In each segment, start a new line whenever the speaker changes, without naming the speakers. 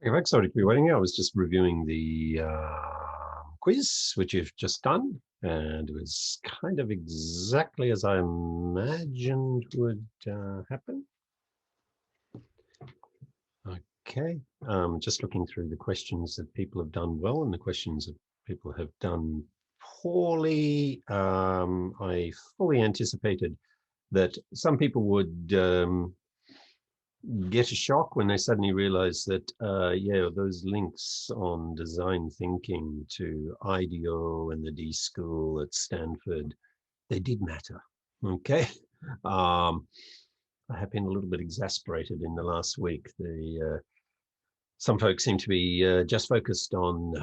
Hey, Rex, sorry to be waiting. I was just reviewing the quiz, which you've just done, and it was kind of exactly as I imagined would happen. Okay, just looking through the questions that people have done well and the questions that people have done poorly. I fully anticipated that some people would get a shock when they suddenly realize that, yeah, those links on design thinking to IDEO and the D School at Stanford, they did matter. Okay. Um, I have been a little bit exasperated in the last week. Some folks seem to be just focused on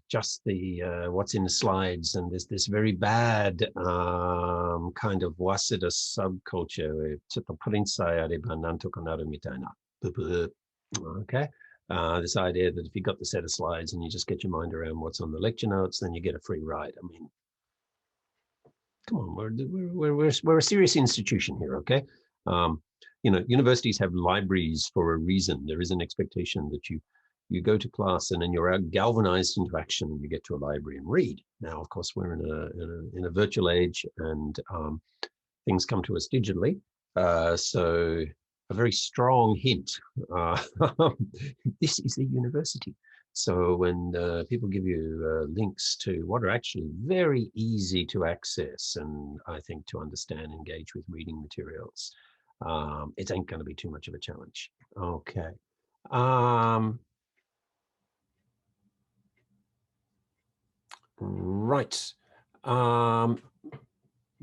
just the what's in the slides, and there's this very bad kind of Waseda subculture. Okay. This idea that if you got the set of slides and you just get your mind around what's on the lecture notes, then you get a free ride. I mean, come on, we're a serious institution here, okay? Universities have libraries for a reason. There is an expectation that you go to class and then you're galvanized into action and you get to a library and read. Now, of course, we're in a virtual age and things come to us digitally. So a very strong hint. This is the university. So when people give you links to what are actually very easy to access and I think to understand, engage with reading materials, it ain't going to be too much of a challenge. Okay. Right.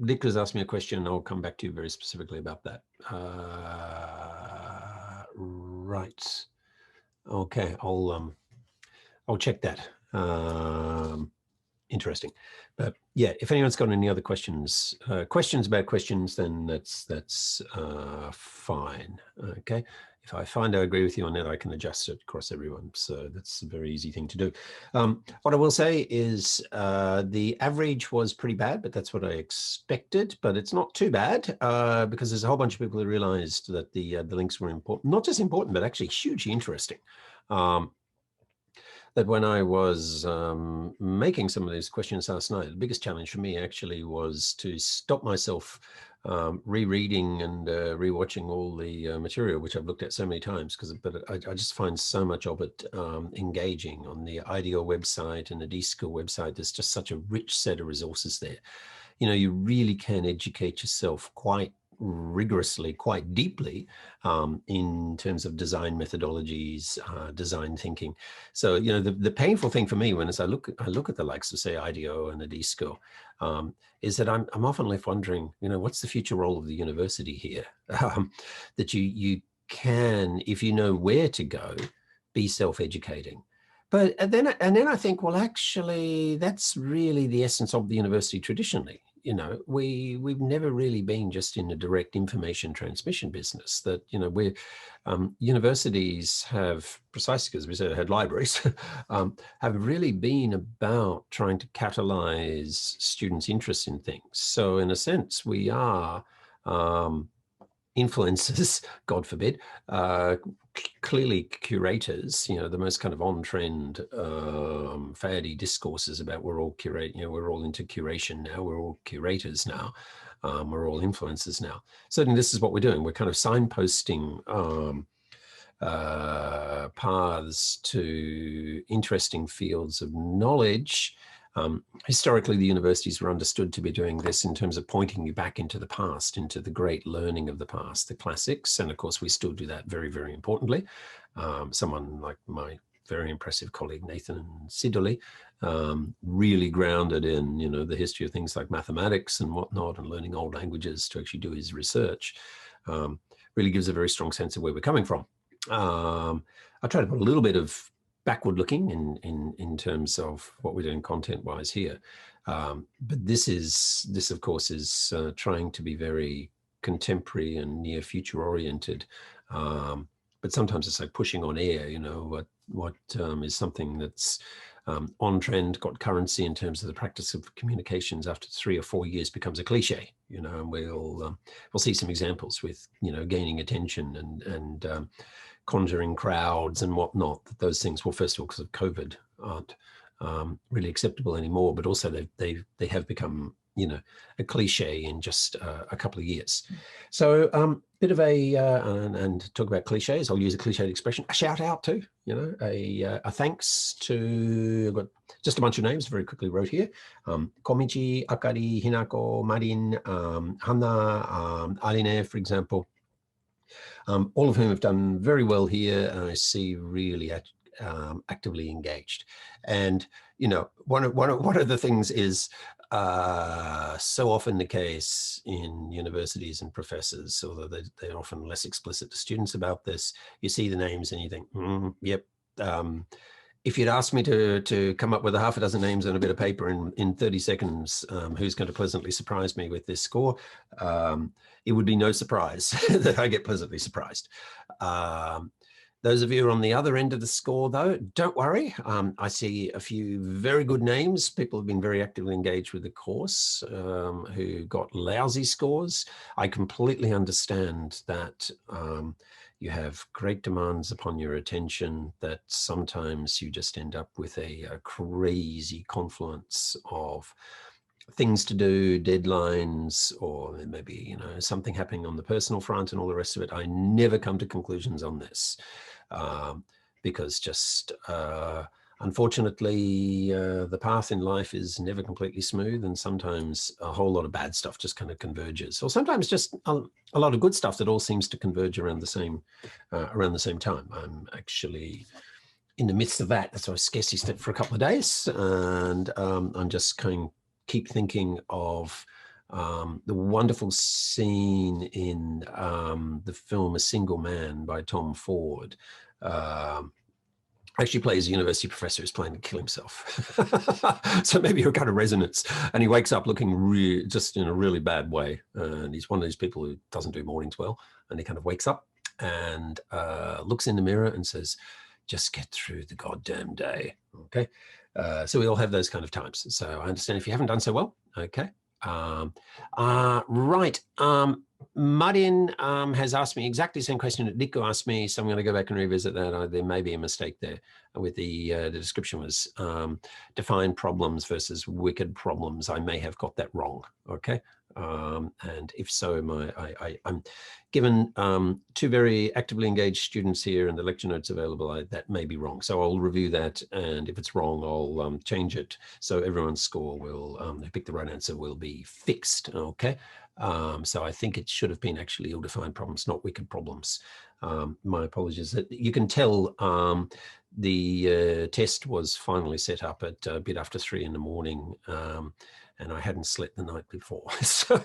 Dick has asked me a question, and I'll come back to you very specifically about that. Right. Okay, I'll check that. Interesting, but yeah, if anyone's got any other questions about questions, then that's fine. Okay, if I find I agree with you on that, I can adjust it across everyone. So that's a very easy thing to do. What I will say is the average was pretty bad, but that's what I expected. But it's not too bad because there's a whole bunch of people who realized that the links were important, not just important, but actually hugely interesting. That when I was making some of these questions last night, the biggest challenge for me actually was to stop myself rereading and rewatching all the material, which I've looked at so many times, but I just find so much of it engaging on the IDEO website and the D-School website. There's just such a rich set of resources there. You really can educate yourself quite rigorously, quite deeply in terms of design methodologies, design thinking. So, the painful thing for me when as I look at the likes of say IDEO and the D-School is that I'm often left wondering, what's the future role of the university here? That you can, if you know where to go, be self-educating. But and then I think, well, actually, that's really the essence of the university traditionally. We've never really been just in a direct information transmission business. That we're universities have, precisely because we said had libraries, have really been about trying to catalyze students' interest in things. So in a sense, we are influencers, God forbid, clearly curators, the most kind of on-trend faddy discourses about we're all we're all into curation now, we're all curators now, we're all influencers now. Certainly this is what we're doing. We're kind of signposting paths to interesting fields of knowledge. Historically, the universities were understood to be doing this in terms of pointing you back into the past, into the great learning of the past, the classics. And of course, we still do that very, very importantly. Someone like my very impressive colleague, Nathan Siddeley, really grounded in, the history of things like mathematics and whatnot and learning old languages to actually do his research, really gives a very strong sense of where we're coming from. I try to put a little bit of backward looking in terms of what we're doing content wise here. But this of course is trying to be very contemporary and near future oriented. But sometimes it's like pushing on air, what is something that's on trend, got currency in terms of the practice of communications after 3 or 4 years becomes a cliche, you know, and we'll see some examples with, you know, gaining attention and conjuring crowds and whatnot. Those things, well, first of all, because of COVID, aren't really acceptable anymore, but also they have become, you know, a cliche in just a couple of years. So bit of a and talk about cliches, I'll use a cliched expression, a shout out to, you know, a thanks to, I've got just a bunch of names very quickly wrote here. Komichi, Akari, Hinako, Marin, Hana, Aline, for example, all of whom have done very well here, and I see really actively engaged. And, you know, one of the things is so often the case in universities and professors, although they're often less explicit to students about this, you see the names and you think, yep. If you'd asked me to come up with a half a dozen names on a bit of paper in 30 seconds, who's going to pleasantly surprise me with this score, it would be no surprise that I get pleasantly surprised. Those of you who are on the other end of the score, though, don't worry. I see a few very good names. People have been very actively engaged with the course who got lousy scores. I completely understand that you have great demands upon your attention, that sometimes you just end up with a crazy confluence of things to do, deadlines, or maybe, you know, something happening on the personal front and all the rest of it. I never come to conclusions on this because just unfortunately the path in life is never completely smooth, and sometimes a whole lot of bad stuff just kind of converges, or sometimes just a lot of good stuff that all seems to converge around the same time. I'm actually in the midst of that. So I scarcely slept for a couple of days, and I'm just keep thinking of the wonderful scene in the film A Single Man by Tom Ford. Actually plays a university professor who's planning to kill himself. So maybe a kind of resonance. And he wakes up looking just in a really bad way. And he's one of those people who doesn't do mornings well. And he kind of wakes up and looks in the mirror and says, just get through the goddamn day. Okay. So we all have those kind of times. So I understand if you haven't done so well. Okay. Right. Marin has asked me exactly the same question that Nico asked me, so I'm going to go back and revisit that. There may be a mistake there with the description was define problems versus wicked problems. I may have got that wrong. Okay. And if so, I'm given two very actively engaged students here and the lecture notes available, that may be wrong. So I'll review that, and if it's wrong, I'll change it. So everyone's score will, who picked the right answer, will be fixed, okay? So I think it should have been actually ill-defined problems, not wicked problems. My apologies. You can tell the test was finally set up at a bit after 3 in the morning, and I hadn't slept the night before. So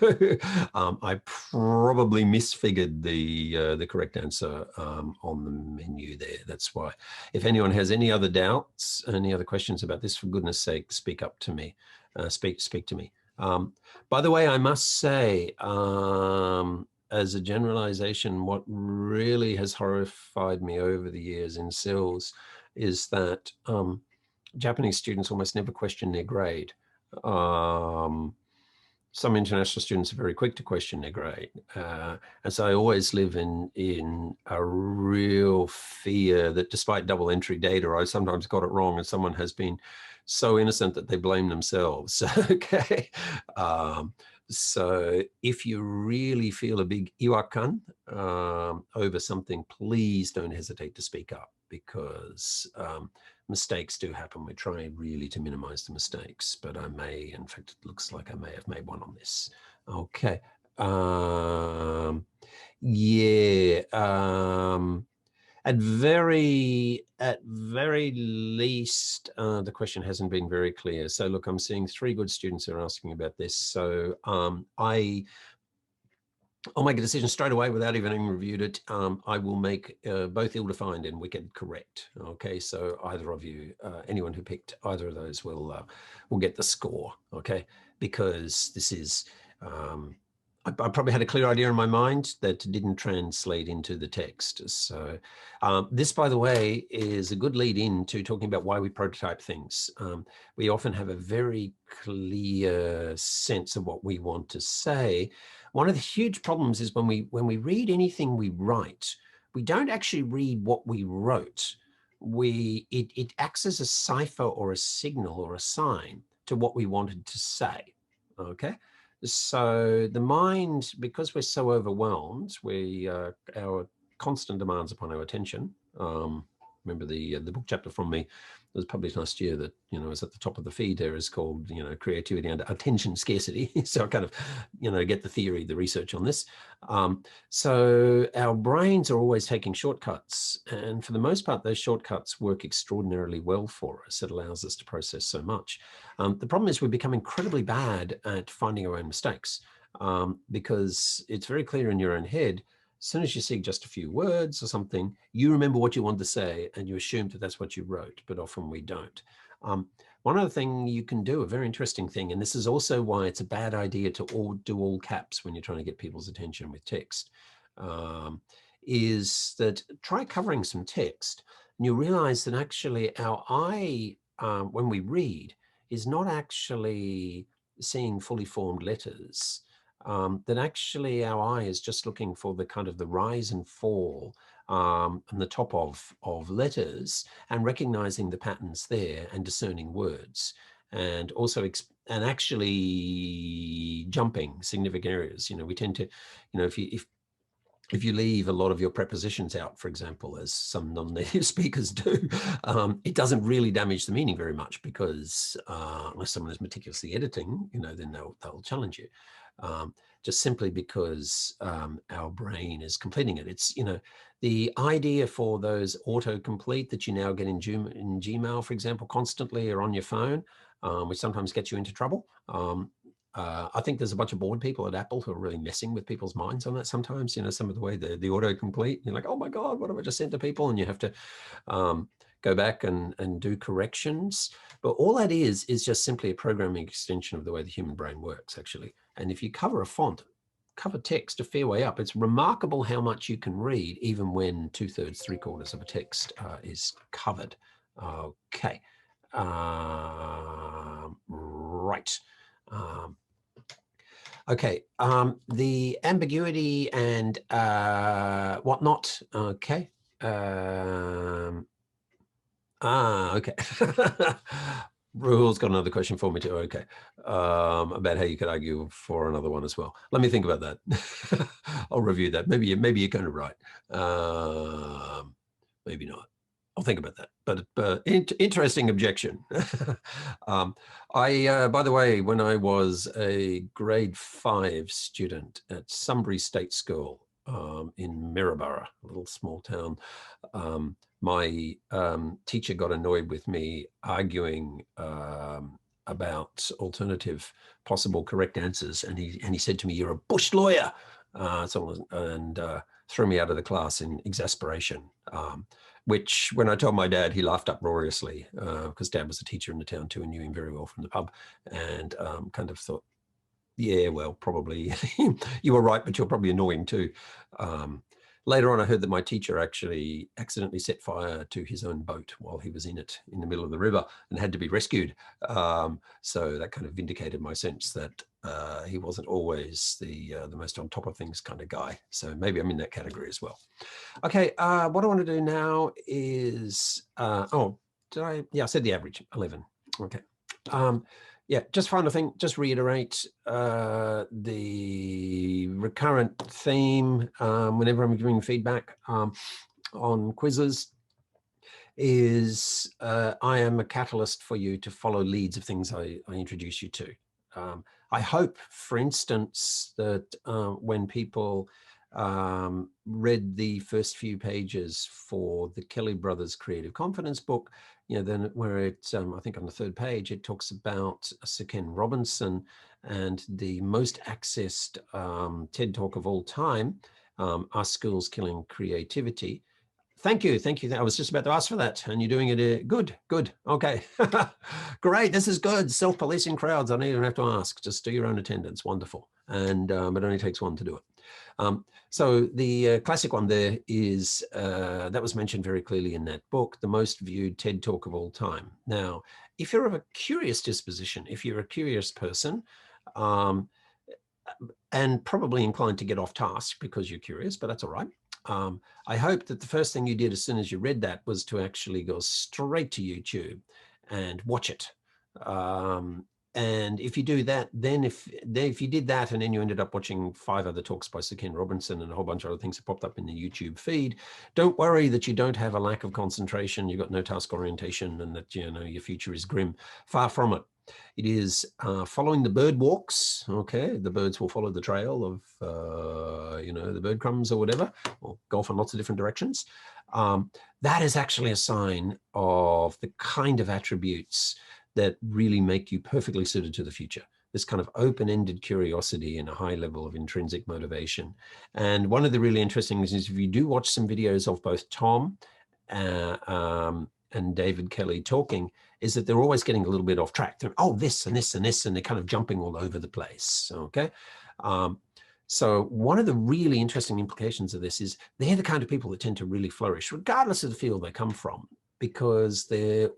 I probably misfigured the correct answer on the menu there. That's why. If anyone has any other doubts, any other questions about this, for goodness sake, speak up to me. Speak to me. By the way, I must say, as a generalization, what really has horrified me over the years in SILS is that Japanese students almost never question their grade. Some international students are very quick to question their grade. And so I always live in a real fear that despite double entry data, I sometimes got it wrong and someone has been so innocent that they blame themselves. Okay. So if you really feel a big iwakan over something, please don't hesitate to speak up, because mistakes do happen. We're trying really to minimize the mistakes, but I may, in fact, it looks like I may have made one on this. Okay. Yeah. At very least, the question hasn't been very clear. So look, I'm seeing 3 good students who are asking about this. So I'll make a decision straight away without even having reviewed it. I will make both ill-defined and wicked correct. Okay, so either of you, anyone who picked either of those will get the score. Okay, because this is I probably had a clear idea in my mind that didn't translate into the text. So this, by the way, is a good lead in to talking about why we prototype things. We often have a very clear sense of what we want to say. One of the huge problems is when we read anything we write, we don't actually read what we wrote. It acts as a cipher or a signal or a sign to what we wanted to say. Okay. So the mind, because we're so overwhelmed, our constant demands upon our attention. Remember the book chapter from me that was published last year that is at the top of the feed there is called Creativity Under Attention Scarcity. So I kind of get the theory, the research on this. So our brains are always taking shortcuts, and for the most part, those shortcuts work extraordinarily well for us. It allows us to process so much. The problem is we become incredibly bad at finding our own mistakes because it's very clear in your own head. As soon as you see just a few words or something, you remember what you want to say and you assume that that's what you wrote, but often we don't. One other thing you can do, a very interesting thing, and this is also why it's a bad idea to do all caps when you're trying to get people's attention with text, is that try covering some text and you realize that actually our eye, when we read, is not actually seeing fully formed letters. That actually our eye is just looking for the kind of the rise and fall on the top of letters and recognizing the patterns there and discerning words, and also actually jumping significant areas. We tend to, if you leave a lot of your prepositions out, for example, as some non-native speakers do, it doesn't really damage the meaning very much because unless someone is meticulously editing, then they'll challenge you. Just simply because our brain is completing it. It's, the idea for those autocomplete that you now get in Gmail, for example, constantly, or on your phone, which sometimes gets you into trouble. I think there's a bunch of bored people at Apple who are really messing with people's minds on that sometimes, some of the way the autocomplete, you're like, oh my God, what have I just sent to people? And you have to go back and do corrections. But all that is just simply a programming extension of the way the human brain works, actually. And if you cover text a fair way up, it's remarkable how much you can read, even when 2/3, 3/4 of a text is covered. Okay. Right. Okay, the ambiguity and whatnot. Okay. Okay. Rule's got another question for me too. Okay, about how you could argue for another one as well. Let me think about that. I'll review that. Maybe you're kind of right. Maybe not. I'll think about that. But interesting objection. By the way, when I was a grade 5 student at Sunbury State School in Maryborough, a little small town, my teacher got annoyed with me arguing about alternative possible correct answers, and he said to me, "You're a bush lawyer," and threw me out of the class in exasperation. Which, when I told my dad, he laughed uproariously because Dad was a teacher in the town too and knew him very well from the pub, and kind of thought, yeah, well, probably you were right, but you're probably annoying too. Later on, I heard that my teacher actually accidentally set fire to his own boat while he was in it in the middle of the river and had to be rescued. So that kind of vindicated my sense that he wasn't always the most on top of things kind of guy. So maybe I'm in that category as well. Okay, what I want to do now is, I said the average, 11. Okay. Yeah, just final thing, just reiterate the recurrent theme whenever I'm giving feedback on quizzes is I am a catalyst for you to follow leads of things I introduce you to. I hope, for instance, that when people read the first few pages for the Kelly Brothers Creative Confidence book, then where it, I think on the 3rd page, it talks about Sir Ken Robinson and the most accessed TED Talk of all time, Are Skills Killing Creativity? Thank you. Thank you. I was just about to ask for that, and you're doing it. Good. Good. Okay. Great. This is good. Self-policing crowds. I don't even have to ask. Just do your own attendance. Wonderful. And it only takes one to do it. So the classic one there is, that was mentioned very clearly in that book, the most viewed TED Talk of all time. Now, if you're of a curious disposition, if you're a curious person, and probably inclined to get off task because you're curious, but that's all right. I hope that the first thing you did as soon as you read that was to actually go straight to YouTube and watch it. And if you do that, then if you did that and then you ended up watching 5 other talks by Sir Ken Robinson and a whole bunch of other things that popped up in the YouTube feed, don't worry that you don't have a lack of concentration, you've got no task orientation, and that, you know, your future is grim. Far from it. It is following the bird walks. Okay, the birds will follow the trail of, you know, the bird crumbs or whatever, or golf in lots of different directions. That is actually a sign of the kind of attributes that really make you perfectly suited to the future. This kind of open-ended curiosity and a high level of intrinsic motivation. And one of the really interesting things is if you do watch some videos of both Tom and David Kelly talking, is that they're always getting a little bit off track. They're, oh, this and this and this, and they're kind of jumping all over the place, okay? So one of the really interesting implications of this is they're the kind of people that tend to really flourish, regardless of the field they come from, because they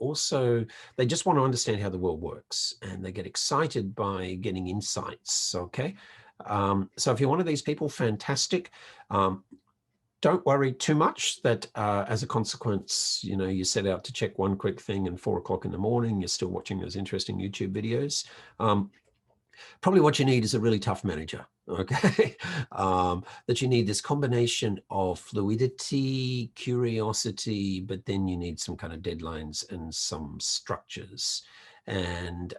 just want to understand how the world works, and they get excited by getting insights, okay? So if you're one of these people, fantastic. Don't worry too much that as a consequence, you know, you set out to check one quick thing and 4 o'clock in the morning, you're still watching those interesting YouTube videos. Probably what you need is a really tough manager, okay? That you need this combination of fluidity, curiosity, but then you need some kind of deadlines and some structures. And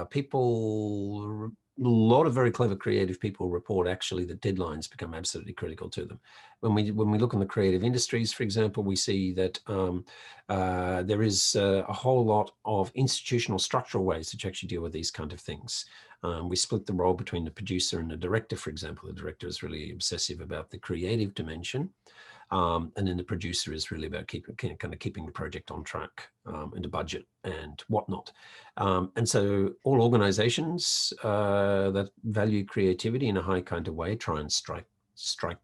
people, a lot of very clever creative people report actually that deadlines become absolutely critical to them. When we look in the creative industries, for example, we see that there is a whole lot of institutional structural ways to actually deal with these kind of things. We split the role between the producer and the director, for example. The director is really obsessive about the creative dimension. And then the producer is really about keeping the project on track and the budget and whatnot. And so all organizations that value creativity in a high kind of way try and strike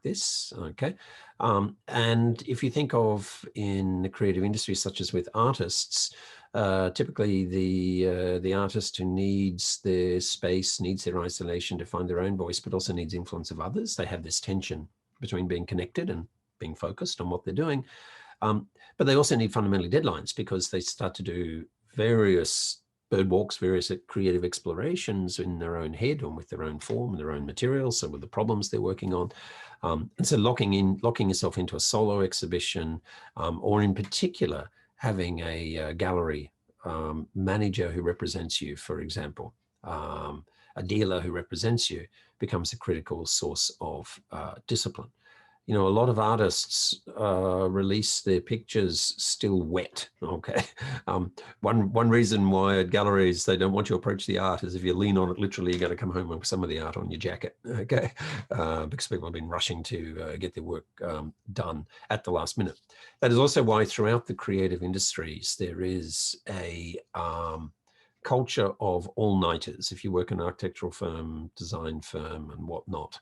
this, okay? And if you think of in the creative industry, such as with artists, typically the artist who needs their space, needs their isolation to find their own voice, but also needs influence of others. They have this tension between being connected and being focused on what they're doing. But they also need fundamentally deadlines, because they start to do various bird walks, various creative explorations in their own head and with their own form and their own materials, so with the problems they're working on. And so locking yourself into a solo exhibition, or in particular, having a gallery manager who represents you, for example, a dealer who represents you, becomes a critical source of discipline. You know, a lot of artists release their pictures still wet, okay? One reason why at galleries they don't want you to approach the art is if you lean on it, literally you're going to come home with some of the art on your jacket, okay? Because people have been rushing to get their work done at the last minute. That is also why throughout the creative industries, there is a culture of all-nighters. If you work in an architectural firm, design firm, and whatnot,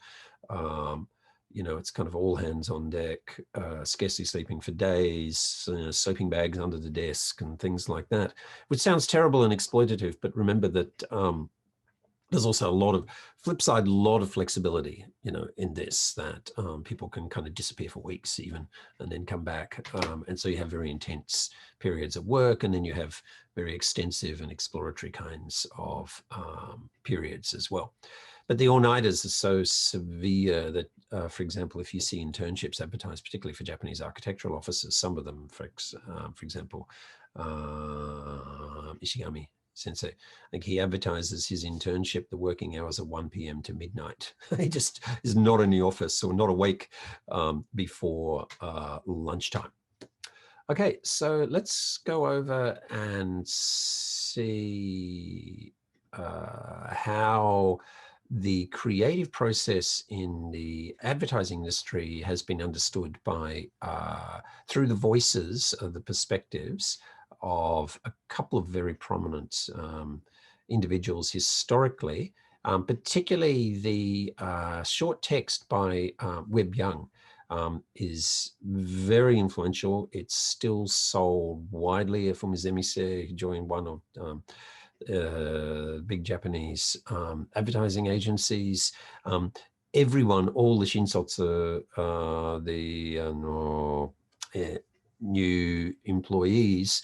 you know, it's kind of all hands on deck, scarcely sleeping for days, sleeping bags under the desk and things like that, which sounds terrible and exploitative, but remember that there's also a lot of flip side, a lot of flexibility, you know, in this, that people can kind of disappear for weeks even, and then come back. And so you have very intense periods of work, and then you have very extensive and exploratory kinds of periods as well. But the all-nighters are so severe that, for example, if you see internships advertised, particularly for Japanese architectural offices, some of them, for example, Ishigami Sensei, I think he advertises his internship, the working hours are 1 p.m. to midnight. He just is not in the office or not awake before lunchtime. Okay, so let's go over and see how the creative process in the advertising industry has been understood by through the voices of the perspectives of a couple of very prominent individuals historically, particularly the short text by Webb Young is very influential. It's still sold widely. Fumizemi joined one of big Japanese advertising agencies. Everyone, all the Shinsotsu, the new employees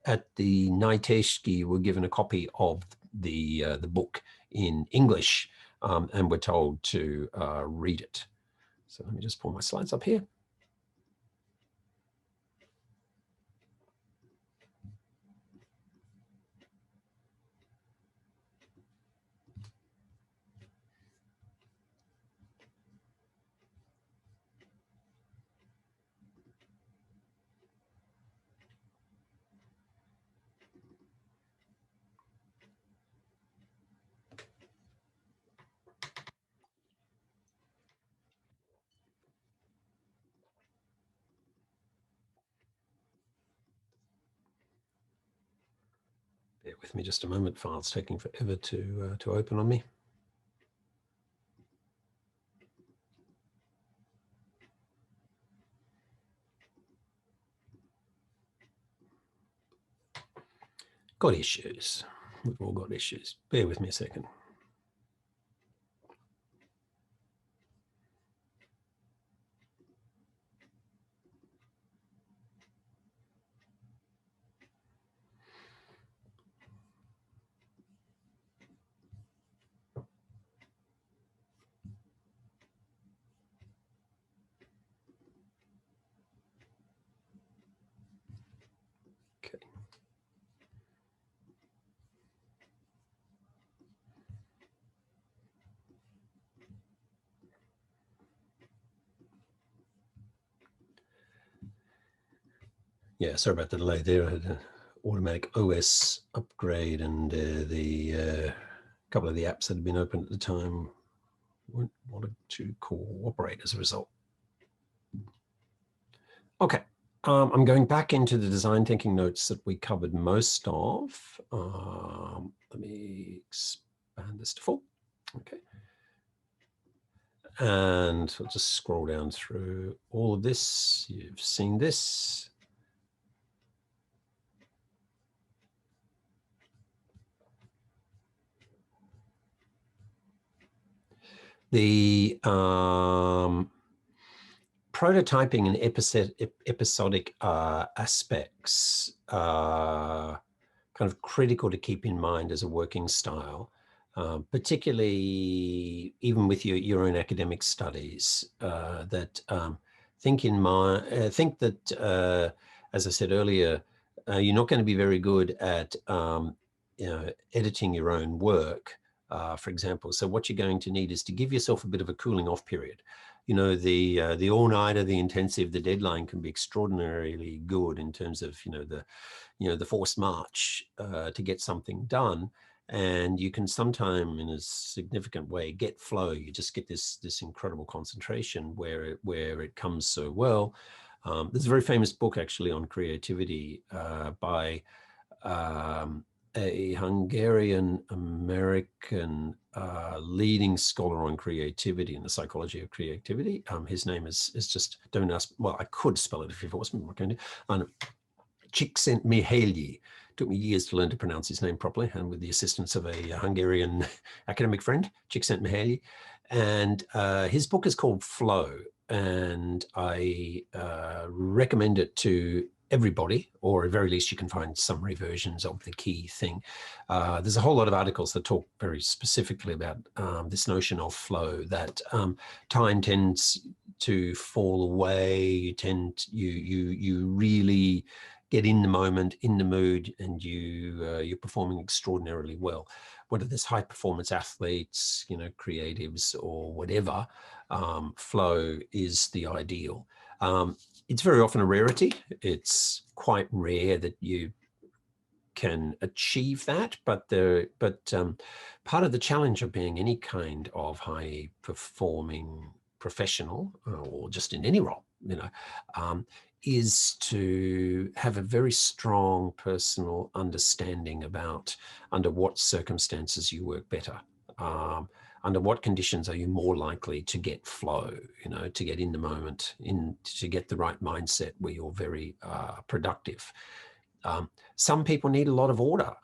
at the Naiteshiki were given a copy of the book in English and were told to read it. So let me just pull my slides up here. Bear with me just a moment. File's taking forever to open on me. Got issues. We've all got issues. Bear with me a second. Okay. Yeah, sorry about the delay there. I had an automatic OS upgrade and the couple of the apps that had been open at the time weren't wanted to cooperate as a result. Okay, I'm going back into the design thinking notes that we covered most of. Let me expand this to full. Okay. And I'll just scroll down through all of this. You've seen this. The prototyping and episodic aspects are kind of critical to keep in mind as a working style, particularly even with your own academic studies. That think that, as I said earlier, you're not going to be very good at editing your own work. For example, so what you're going to need is to give yourself a bit of a cooling off period. You know, the all-nighter, the intensive, the deadline can be extraordinarily good in terms of the forced march to get something done, and you can sometime in a significant way get flow. You just get this incredible concentration where it comes so well. There's a very famous book actually on creativity by a Hungarian-American leading scholar on creativity and the psychology of creativity. His name is just, don't ask, well, I could spell it if you forced me, I'm not going to. Csikszentmihalyi. Took me years to learn to pronounce his name properly, and with the assistance of a Hungarian academic friend, Csikszentmihalyi. And his book is called Flow, and I recommend it to everybody, or at very least you can find summary versions of the key thing. There's a whole lot of articles that talk very specifically about this notion of flow, that time tends to fall away. You really get in the moment, in the mood, and you're performing extraordinarily well. Whether there's high performance athletes, creatives, or whatever, flow is the ideal. It's very often a rarity. It's quite rare that you can achieve that, but part of the challenge of being any kind of high performing professional, or just in any role, is to have a very strong personal understanding about under what circumstances you work better. Under what conditions are you more likely to get flow, to get in the moment, to get the right mindset where you're very productive. Some people need a lot of order.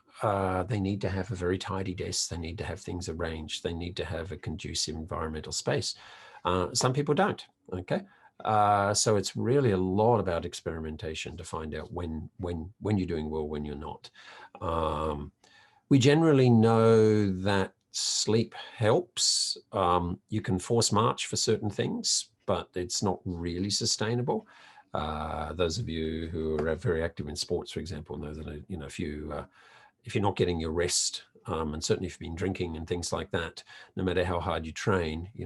They need to have a very tidy desk. They need to have things arranged. They need to have a conducive environmental space. Some people don't, okay? So it's really a lot about experimentation to find out when you're doing well, when you're not. We generally know that sleep helps. You can force march for certain things, but it's not really sustainable. Those of you who are very active in sports, for example, know that if you're not getting your rest, and certainly if you've been drinking and things like that, no matter how hard you train, you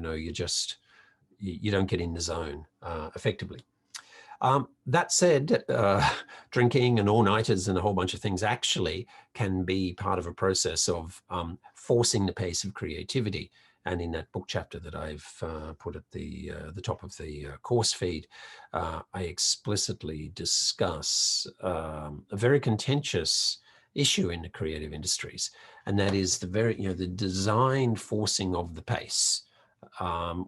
don't get in the zone effectively. That said, drinking and all-nighters and a whole bunch of things actually can be part of a process of forcing the pace of creativity. And in that book chapter that I've put at the top of the course feed, I explicitly discuss a very contentious issue in the creative industries, and that is the design forcing of the pace.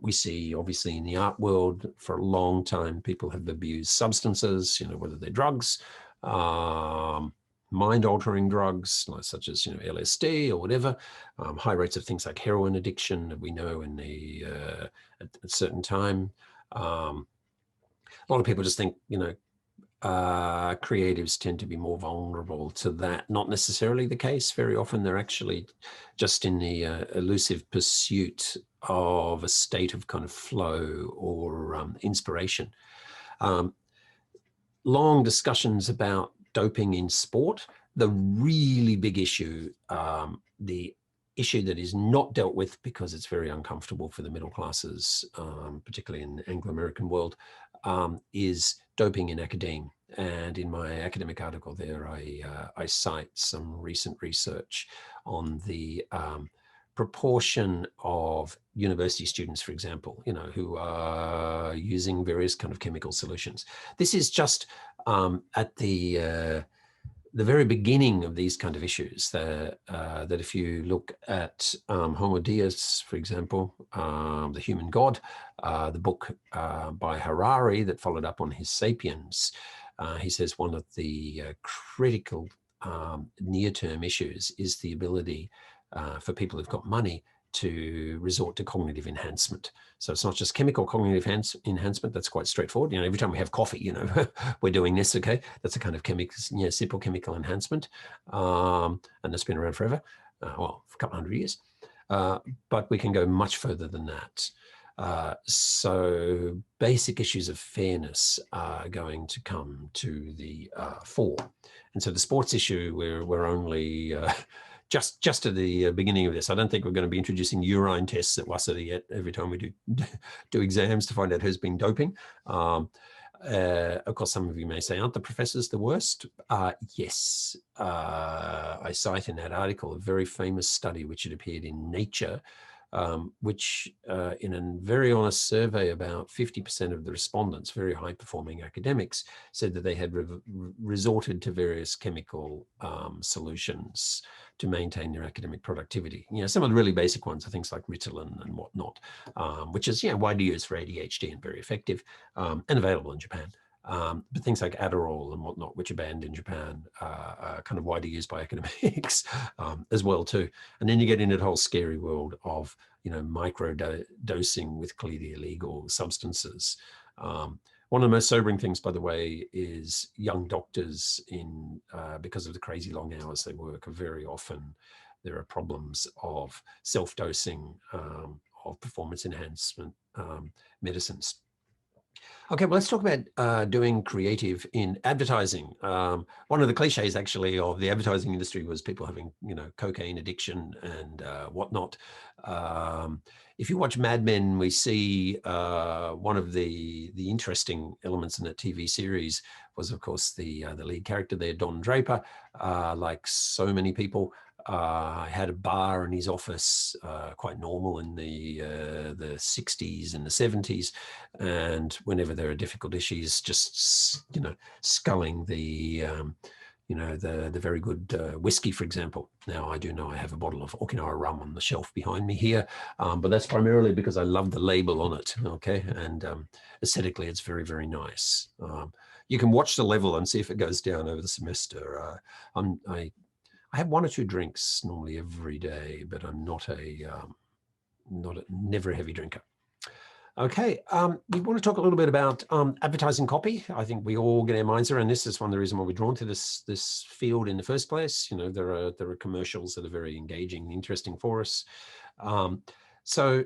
We see, obviously, in the art world for a long time, people have abused substances, whether they're drugs, mind-altering drugs, such as LSD or whatever. High rates of things like heroin addiction that we know in at a certain time. A lot of people just think, creatives tend to be more vulnerable to that. Not necessarily the case. Very often they're actually just in the elusive pursuit of a state of kind of flow or inspiration. Long discussions about doping in sport. The really big issue, the issue that is not dealt with because it's very uncomfortable for the middle classes, particularly in the Anglo-American world, is doping in academia. And in my academic article there, I cite some recent research on the proportion of university students, for example, who are using various kind of chemical solutions. This is just at the very beginning of these kind of issues. That if you look at Homo Deus, for example, the human god, the book by Harari that followed up on his Sapiens, he says one of the critical near-term issues is the ability for people who've got money to resort to cognitive enhancement. So it's not just chemical cognitive enhancement. That's quite straightforward. Every time we have coffee, we're doing this, okay? That's a kind of simple chemical enhancement. And that's been around forever, well, for a couple hundred years. But we can go much further than that. So basic issues of fairness are going to come to the fore. And so the sports issue, we're only just at the beginning of this. I don't think we're going to be introducing urine tests at Waseda yet every time we do exams to find out who's been doping. Of course, some of you may say, aren't the professors the worst? Yes. I cite in that article a very famous study which had appeared in Nature, which in a very honest survey, about 50% of the respondents, very high-performing academics, said that they had resorted to various chemical solutions to maintain their academic productivity. Some of the really basic ones are things like Ritalin and whatnot, which is widely used for ADHD and very effective and available in Japan. But things like Adderall and whatnot, which are banned in Japan, are kind of widely used by academics as well too. And then you get into the whole scary world of micro dosing with clearly illegal substances. One of the most sobering things, by the way, is young doctors because of the crazy long hours they work. Very often there are problems of self-dosing of performance enhancement medicines. Okay, well, let's talk about doing creative in advertising. One of the cliches, actually, of the advertising industry was people having, cocaine addiction and whatnot. If you watch Mad Men, we see one of the interesting elements in that TV series was, of course, the lead character there, Don Draper. Like so many people, had a bar in his office, quite normal in the 60s and the 70s. And whenever there are difficult issues, just, sculling the very good whiskey, for example. Now, I do know I have a bottle of Okinawa rum on the shelf behind me here, but that's primarily because I love the label on it, okay? And aesthetically, it's very, very nice. You can watch the level and see if it goes down over the semester. I have one or two drinks normally every day, but I'm never a heavy drinker. Okay, we want to talk a little bit about advertising copy. I think we all get our minds around this. Is one of the reasons why we're drawn to this field in the first place. There are commercials that are very engaging and interesting for us. So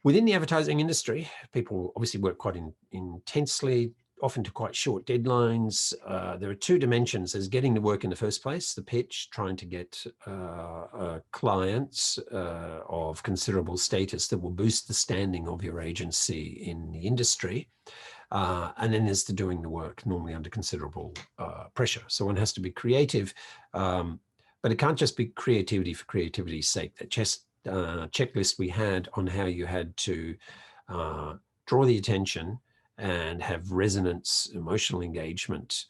within the advertising industry, people obviously work quite intensely, often to quite short deadlines. There are two dimensions. There's getting the work in the first place, the pitch, trying to get clients of considerable status that will boost the standing of your agency in the industry. And then there's the doing the work, normally under considerable pressure. So one has to be creative, but it can't just be creativity for creativity's sake. That checklist we had on how you had to draw the attention and have resonance, emotional engagement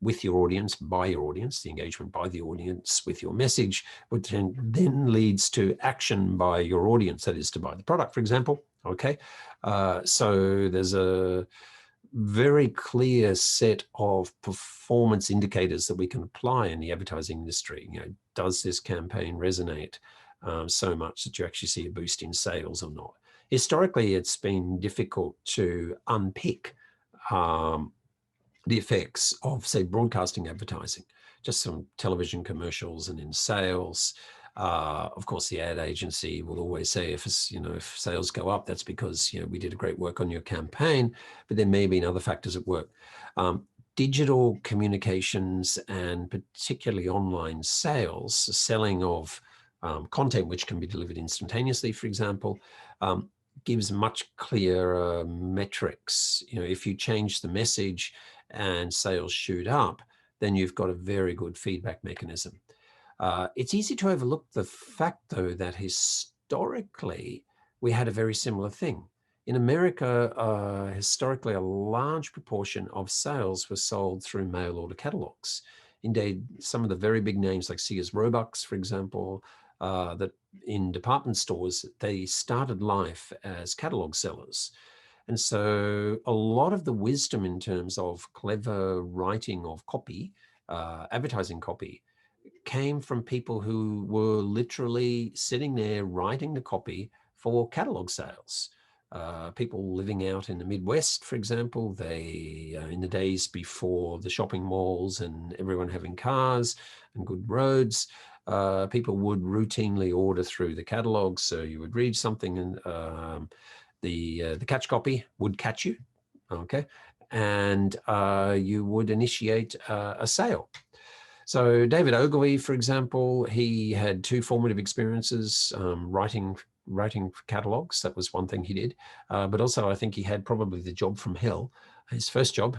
with your audience, by your audience, the engagement by the audience with your message, which then leads to action by your audience, that is to buy the product, for example. Okay, so there's a very clear set of performance indicators that we can apply in the advertising industry. Does this campaign resonate so much that you actually see a boost in sales or not? Historically, it's been difficult to unpick the effects of, say, broadcasting advertising, just some television commercials and in sales. Of course, the ad agency will always say if sales go up, that's because we did a great work on your campaign, but there may have been other factors at work. Digital communications and particularly online sales, selling of content which can be delivered instantaneously, for example, gives much clearer metrics. If you change the message and sales shoot up, then you've got a very good feedback mechanism. It's easy to overlook the fact, though, that historically we had a very similar thing. In America, historically, a large proportion of sales were sold through mail order catalogs. Indeed, some of the very big names like Sears Roebuck, for example, that in department stores, they started life as catalog sellers. And so a lot of the wisdom in terms of clever writing of copy, advertising copy, came from people who were literally sitting there writing the copy for catalog sales. People living out in the Midwest, for example, they, in the days before the shopping malls and everyone having cars and good roads, people would routinely order through the catalogs. So you would read something and the catch copy would catch you, okay? And you would initiate a sale. So David Ogilvy, for example, he had two formative experiences writing for catalogs. That was one thing he did. But also I think he had probably the job from hell, his first job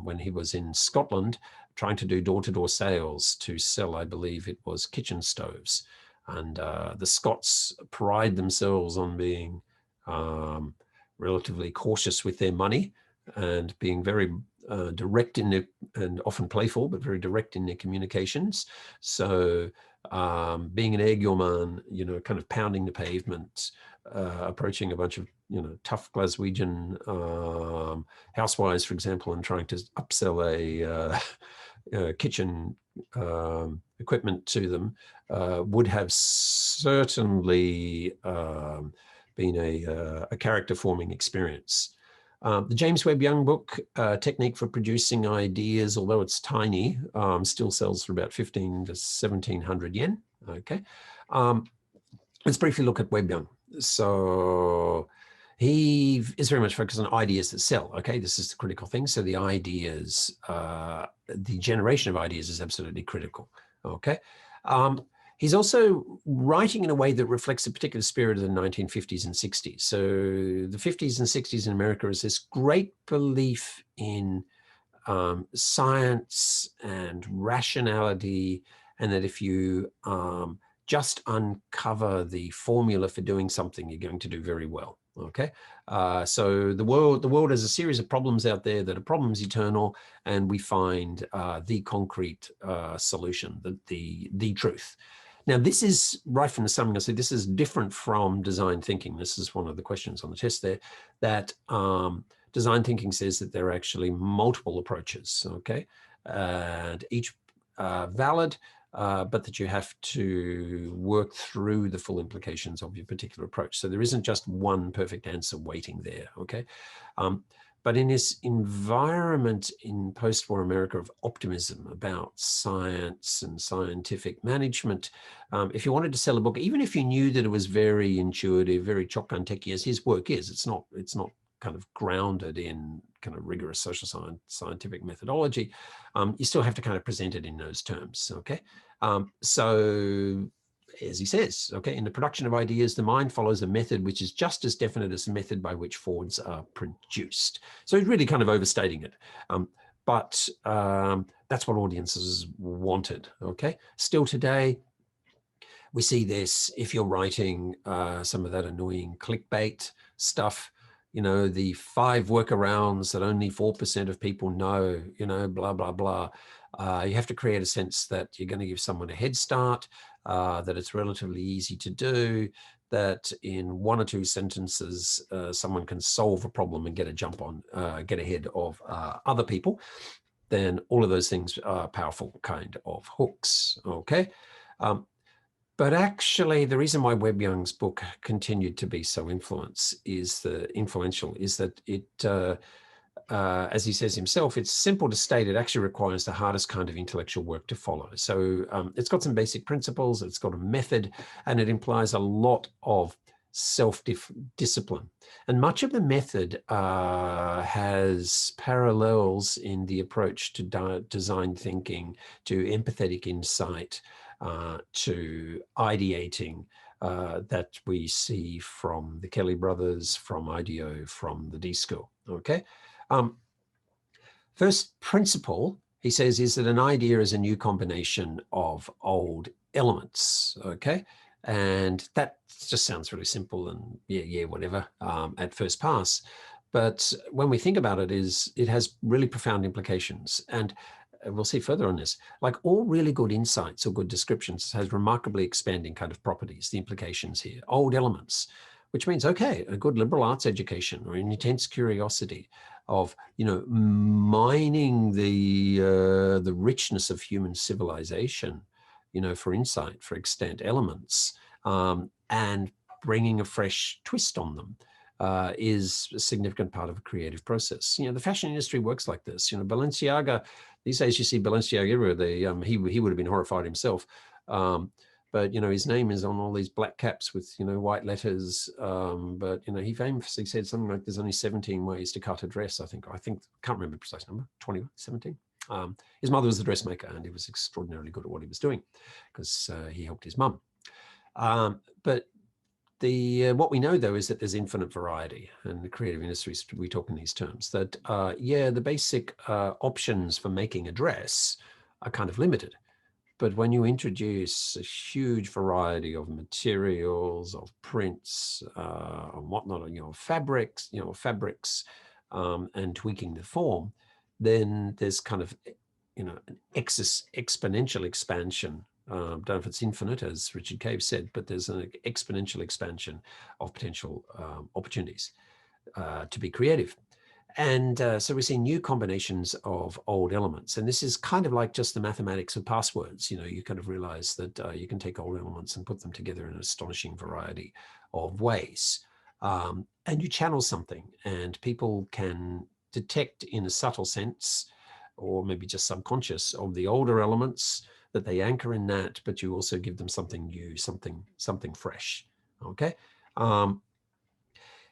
when he was in Scotland, trying to do door-to-door sales to sell, I believe it was kitchen stoves. And the Scots pride themselves on being relatively cautious with their money and being very direct in their, and often playful, but very direct in their communications. So being an egg your man, kind of pounding the pavement, approaching a bunch of, tough Glaswegian housewives, for example, and trying to upsell a kitchen equipment to them would have certainly been a character-forming experience. The James Webb Young book, Technique for Producing Ideas, although it's tiny, still sells for about 15 to 1700 yen. Okay. Let's briefly look at Webb Young. So He is very much focused on ideas that sell. Okay, this is the critical thing. So the ideas, the generation of ideas is absolutely critical. Okay. He's also writing in a way that reflects a particular spirit of the 1950s and 60s. So the 50s and 60s in America is this great belief in science and rationality, and that if you just uncover the formula for doing something, you're going to do very well. Okay, so the world has a series of problems out there that are problems eternal, and we find the concrete solution, the truth. Now, this is right from the summing. I said this is different from design thinking. This is one of the questions on the test there. That design thinking says that there are actually multiple approaches. Okay, and each valid. But that you have to work through the full implications of your particular approach. So there isn't just one perfect answer waiting there, okay? But in this environment in post-war America of optimism about science and scientific management, if you wanted to sell a book, even if you knew that it was very intuitive, very shotgun techy, as his work is, it's not kind of grounded in kind of rigorous social science, scientific methodology, you still have to kind of present it in those terms, okay? So as he says, okay, in the production of ideas, the mind follows a method which is just as definite as the method by which forwards are produced. So he's really kind of overstating it. But that's what audiences wanted, okay? Still today, we see this if you're writing some of that annoying clickbait stuff, you know, the 5 workarounds that only 4% of people know, you know, blah, blah, blah. You have to create a sense that you're going to give someone a head start, that it's relatively easy to do, that in 1 or 2 sentences, someone can solve a problem and get a jump on, get ahead of other people. Then all of those things are powerful kind of hooks, okay? But actually, the reason why Webb Young's book continued to be so influential is that it, as he says himself, it's simple to state, it actually requires the hardest kind of intellectual work to follow. So it's got some basic principles, it's got a method, and it implies a lot of self-discipline. And much of the method has parallels in the approach to design thinking, to empathetic insight, to ideating that we see from the Kelly brothers, from IDEO, from the D School, okay? First principle, he says, is that an idea is a new combination of old elements, okay? And that just sounds really simple and yeah, whatever at first pass. But when we think about it, it has really profound implications. And we'll see further on this, like all really good insights or good descriptions has remarkably expanding kind of properties, the implications here, old elements, which means, okay, a good liberal arts education or an intense curiosity of, you know, mining the richness of human civilization, you know, for insight, for extant elements, and bringing a fresh twist on them. Is a significant part of a creative process. You know, the fashion industry works like this. You know, Balenciaga, these days you see Balenciaga everywhere. He would have been horrified himself. But, you know, his name is on all these black caps with, you know, white letters. But, you know, he famously said something like there's only 17 ways to cut a dress, I can't remember the precise number, 20, 17. His mother was a dressmaker and he was extraordinarily good at what he was doing because he helped his mum. But what we know, though, is that there's infinite variety, and the creative industries, we talk in these terms, that, yeah, the basic options for making a dress are kind of limited. But when you introduce a huge variety of materials, of prints, and whatnot, you know, fabrics, and tweaking the form, then there's kind of, you know, an exponential expansion. Don't know if it's infinite, as Richard Cave said, but there's an exponential expansion of potential opportunities to be creative. And so we see new combinations of old elements. And this is kind of like just the mathematics of passwords. You know, you kind of realize that you can take old elements and put them together in an astonishing variety of ways. And you channel something, and people can detect in a subtle sense, or maybe just subconscious, of the older elements, that they anchor in that, but you also give them something new, something fresh, okay?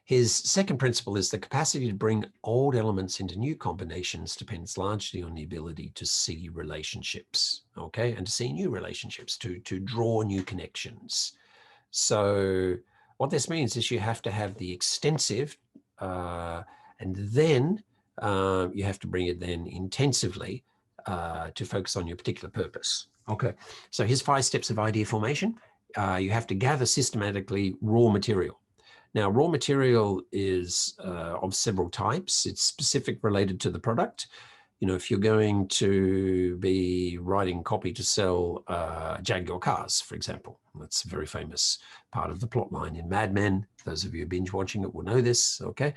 His second principle is the capacity to bring old elements into new combinations depends largely on the ability to see relationships, okay, and to see new relationships, to draw new connections. So what this means is you have to have the extensive, and then you have to bring it then intensively to focus on your particular purpose. Okay, so here's 5 steps of idea formation. You have to gather systematically raw material. Now, raw material is of several types. It's specific related to the product. You know, if you're going to be writing copy to sell Jaguar cars, for example, that's a very famous part of the plot line in Mad Men. Those of you binge watching it will know this, okay?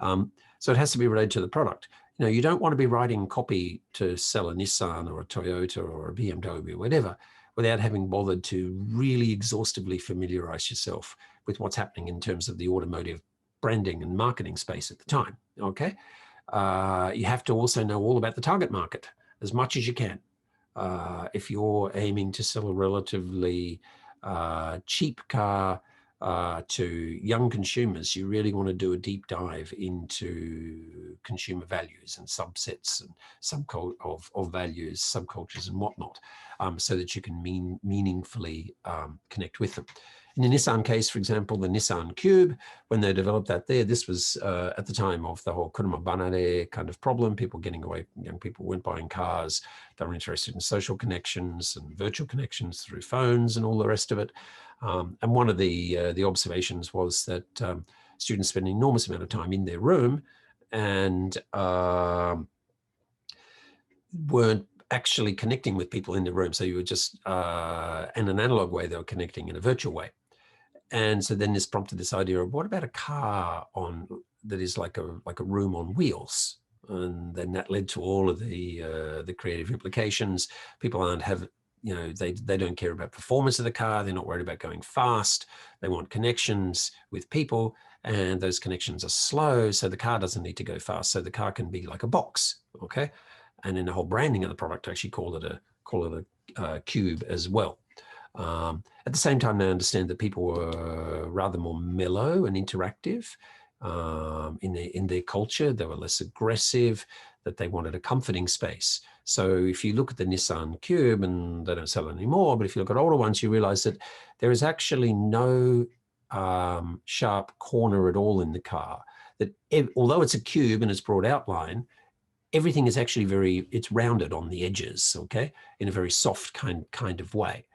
So it has to be related to the product. You know, you don't want to be writing copy to sell a Nissan or a Toyota or a BMW or whatever without having bothered to really exhaustively familiarize yourself with what's happening in terms of the automotive branding and marketing space at the time, okay? You have to also know all about the target market as much as you can. If you're aiming to sell a relatively cheap car to young consumers, you really want to do a deep dive into consumer values and subsets and of values, subcultures and whatnot, so that you can meaningfully connect with them. In the Nissan case, for example, the Nissan Cube, when they developed that there, this was at the time of the whole kuruma banare kind of problem, people getting away, young people weren't buying cars, they were interested in social connections and virtual connections through phones and all the rest of it. And one of the observations was that students spend an enormous amount of time in their room and weren't actually connecting with people in the room. So you were just, in an analog way, they were connecting in a virtual way. And so then this prompted this idea of what about a car that is like a room on wheels? And then that led to all of the creative implications. People they don't care about performance of the car. They're not worried about going fast. They want connections with people, and those connections are slow. So the car doesn't need to go fast. So the car can be like a box, okay? And in the whole branding of the product, actually call it a cube as well. At the same time, they understand that people were rather more mellow and interactive in their culture. They were less aggressive, that they wanted a comforting space. So if you look at the Nissan Cube, and they don't sell it anymore, but if you look at older ones, you realize that there is actually no sharp corner at all in the car. That although it's a cube and it's broad outline, everything is actually it's rounded on the edges, okay, in a very soft kind of way.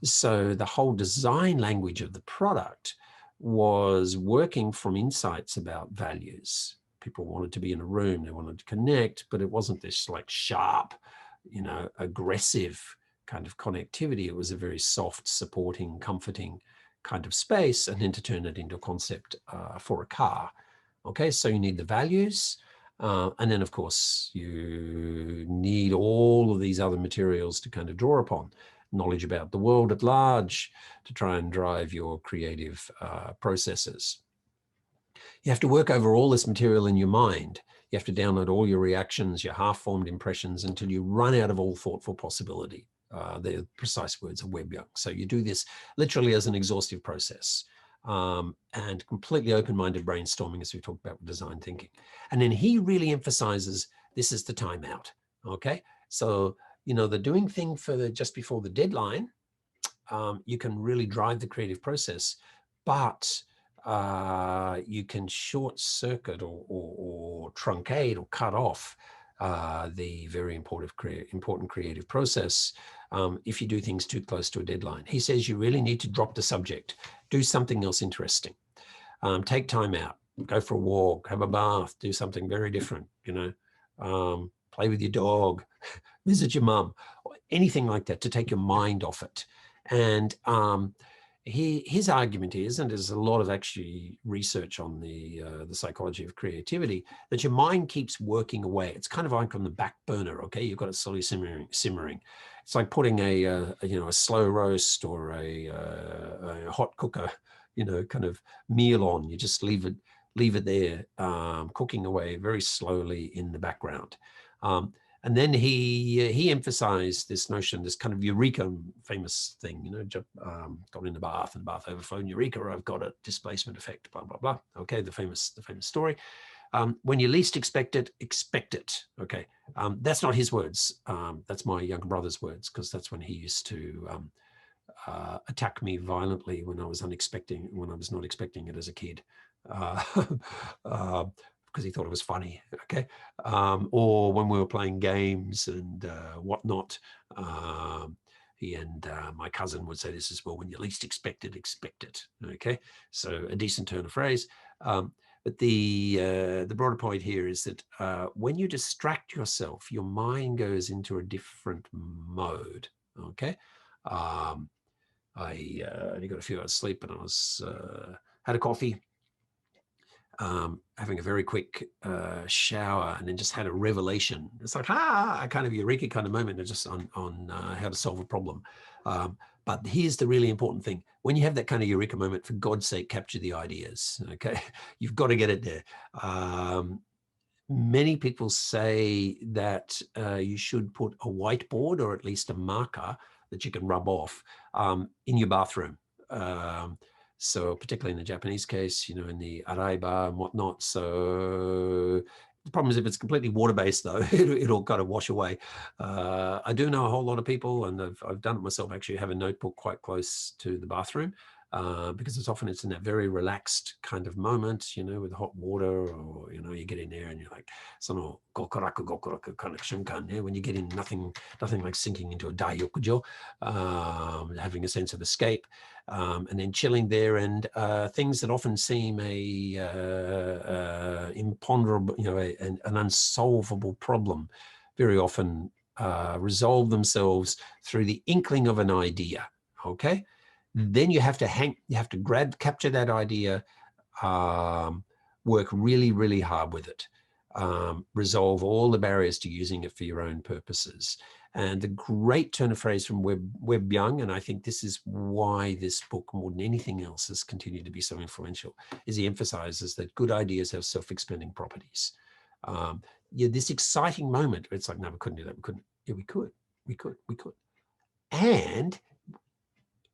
So the whole design language of the product was working from insights about values. People wanted to be in a room, they wanted to connect, but it wasn't this like sharp, aggressive kind of connectivity. It was a very soft, supporting, comforting kind of space, and then to turn it into a concept for a car. Okay, so you need the values, and then of course you need all of these other materials to kind of draw upon. Knowledge about the world at large to try and drive your creative processes. You have to work over all this material in your mind. You have to download all your reactions, your half-formed impressions, until you run out of all thoughtful possibility. The precise words of Webb Young. So you do this literally as an exhaustive process, and completely open-minded brainstorming, as we talked about with design thinking. And then he really emphasizes this is the timeout. Okay, so the doing thing for just before the deadline, you can really drive the creative process, but you can short circuit or truncate or cut off the very important creative process if you do things too close to a deadline. He says you really need to drop the subject, do something else interesting, take time out, go for a walk, have a bath, do something very different, play with your dog, visit your mum, or anything like that to take your mind off it. And his argument is, and there's a lot of actually research on the psychology of creativity, that your mind keeps working away. It's kind of like on the back burner, okay? You've got it slowly simmering. It's like putting a slow roast or a hot cooker, kind of meal on. You just leave it there, cooking away very slowly in the background. And then he emphasized this notion, this kind of eureka famous thing, you know, got in the bath and the bath overflowed, eureka, I've got a displacement effect, blah, blah, blah. Okay, the famous story. When you least expect it, expect it. Okay, that's not his words. That's my younger brother's words, because that's when he used to attack me violently when I was not expecting it as a kid. Because he thought it was funny, okay? Or when we were playing games and whatnot, he and my cousin would say this as well: when you least expect it, okay? So a decent turn of phrase. But the broader point here is that when you distract yourself, your mind goes into a different mode, okay? I only got a few hours sleep, and I was had a coffee, having a very quick shower, and then just had a revelation. It's like, a kind of eureka kind of moment, just on how to solve a problem. But here's the really important thing. When you have that kind of eureka moment, for God's sake, capture the ideas, okay? You've got to get it there. Many people say that you should put a whiteboard, or at least a marker that you can rub off, in your bathroom. So particularly in the Japanese case, you know, in the araiba and whatnot. So the problem is if it's completely water-based, though, it'll kind of wash away. I do know a whole lot of people, and I've done it myself, actually have a notebook quite close to the bathroom, because it's in that very relaxed kind of moment, you know, with hot water, or, you know, you get in there and you're like, sono gokoraku kind of shunkan, yeah, when you get in, nothing like sinking into a daiokujo, having a sense of escape, and then chilling there, and things that often seem imponderable, you know, an unsolvable problem, very often resolve themselves through the inkling of an idea, okay? Then you have to capture that idea, work really, really hard with it, resolve all the barriers to using it for your own purposes. And the great turn of phrase from Webb Young, and I think this is why this book, more than anything else, has continued to be so influential, is he emphasizes that good ideas have self-expanding properties. This exciting moment, it's like, no, we couldn't do that. We couldn't. Yeah, we could. And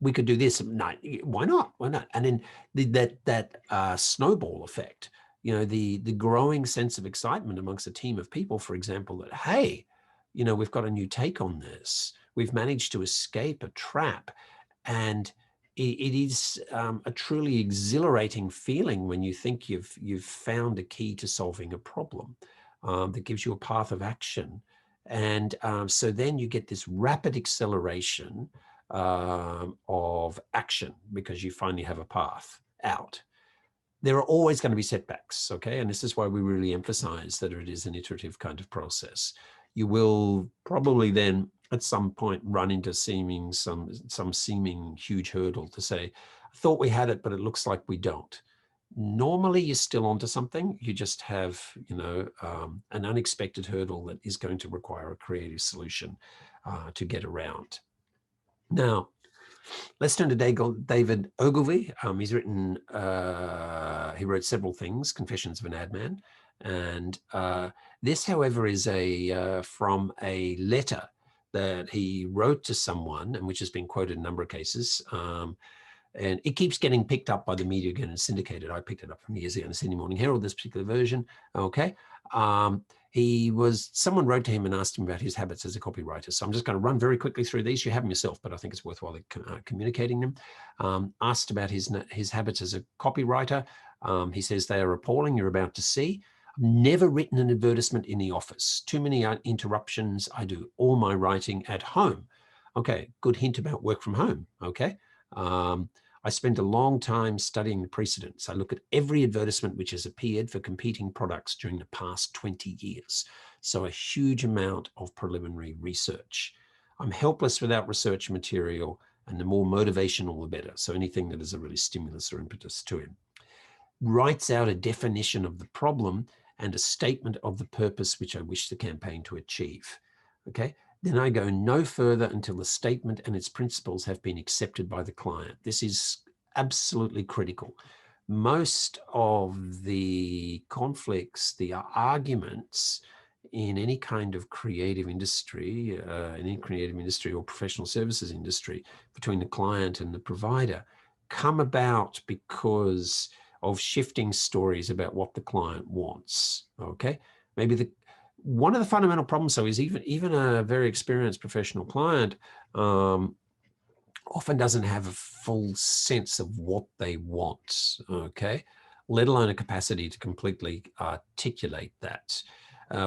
we could do this. No, why not? And then that snowball effect, you know, the growing sense of excitement amongst a team of people, for example, that, hey, you know, we've got a new take on this. We've managed to escape a trap. And it is a truly exhilarating feeling when you think you've found a key to solving a problem that gives you a path of action. And so then you get this rapid acceleration of action, because you finally have a path out. There are always going to be setbacks, okay? And this is why we really emphasize that it is an iterative kind of process. You will probably then at some point run into some seeming huge hurdle to say, I thought we had it, but it looks like we don't. Normally you're still onto something. You just have, you know, an unexpected hurdle that is going to require a creative solution to get around. Now, let's turn to David Ogilvy. He's written, he wrote several things, Confessions of an Ad Man. And this, however, is from a letter that he wrote to someone, and which has been quoted in a number of cases. And it keeps getting picked up by the media again and syndicated. I picked it up from years ago in the Sydney Morning Herald, this particular version, okay? Someone wrote to him and asked him about his habits as a copywriter. So I'm just going to run very quickly through these. You have them yourself, but I think it's worthwhile communicating them. Asked about his habits as a copywriter. He says, they are appalling, you're about to see. I've never written an advertisement in the office. Too many interruptions. I do all my writing at home. Okay, good hint about work from home, okay? I spent a long time studying the precedents. I look at every advertisement which has appeared for competing products during the past 20 years. So a huge amount of preliminary research. I'm helpless without research material, and the more motivational, the better. So anything that is a really stimulus or impetus to him. Writes out a definition of the problem and a statement of the purpose which I wish the campaign to achieve. Okay. Then I go no further until the statement and its principles have been accepted by the client. This is absolutely critical. Most of the conflicts, the arguments in any kind of creative industry, or professional services industry, between the client and the provider, come about because of shifting stories about what the client wants. Okay, maybe one of the fundamental problems, though, is even a very experienced professional client often doesn't have a full sense of what they want. Okay, let alone a capacity to completely articulate that.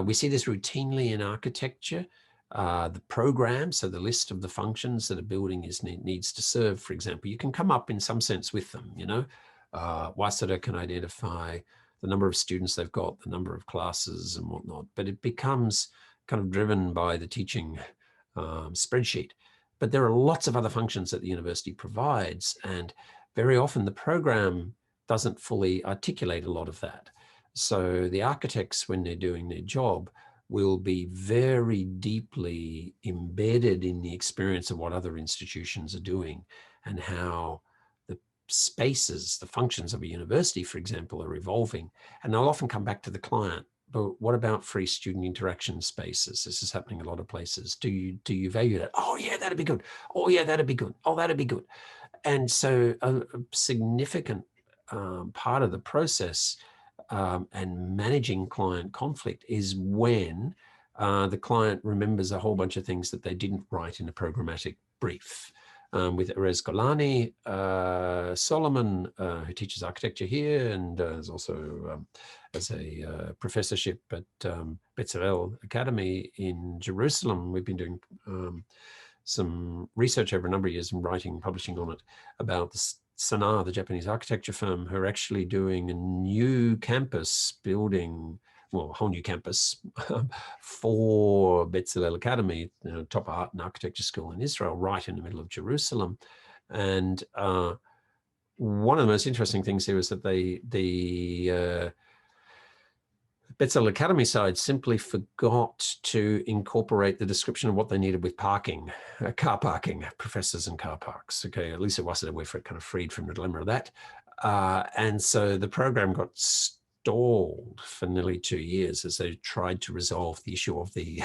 We see this routinely in architecture. The program, so the list of the functions that a building needs to serve, for example, you can come up in some sense with them. Waseda can identify the number of students they've got, the number of classes and whatnot, but it becomes kind of driven by the teaching spreadsheet. But there are lots of other functions that the university provides, and very often the program doesn't fully articulate a lot of that. So the architects, when they're doing their job, will be very deeply embedded in the experience of what other institutions are doing and how the spaces, the functions of a university, for example, are evolving. And they'll often come back to the client. But what about free student interaction spaces? This is happening a lot of places. Do you value that? Oh yeah, that'd be good. Oh yeah, that'd be good. Oh, that'd be good. And so a significant part of the process and managing client conflict is when the client remembers a whole bunch of things that they didn't write in a programmatic brief. With Erez Golani, Solomon, who teaches architecture here and is also as a professorship at Bezalel Academy in Jerusalem. We've been doing some research over a number of years and writing and publishing on it about the Sanaa, the Japanese architecture firm, who are actually doing a new campus building, well, a whole new campus for Bezalel Academy, top art and architecture school in Israel, right in the middle of Jerusalem. And one of the most interesting things here is that the Bezalel Academy side simply forgot to incorporate the description of what they needed with parking, car parking, professors and car parks. Okay, at least at Waseda, we're kind of freed from the dilemma of that. And so the program got stalled for nearly 2 years as they tried to resolve the issue of the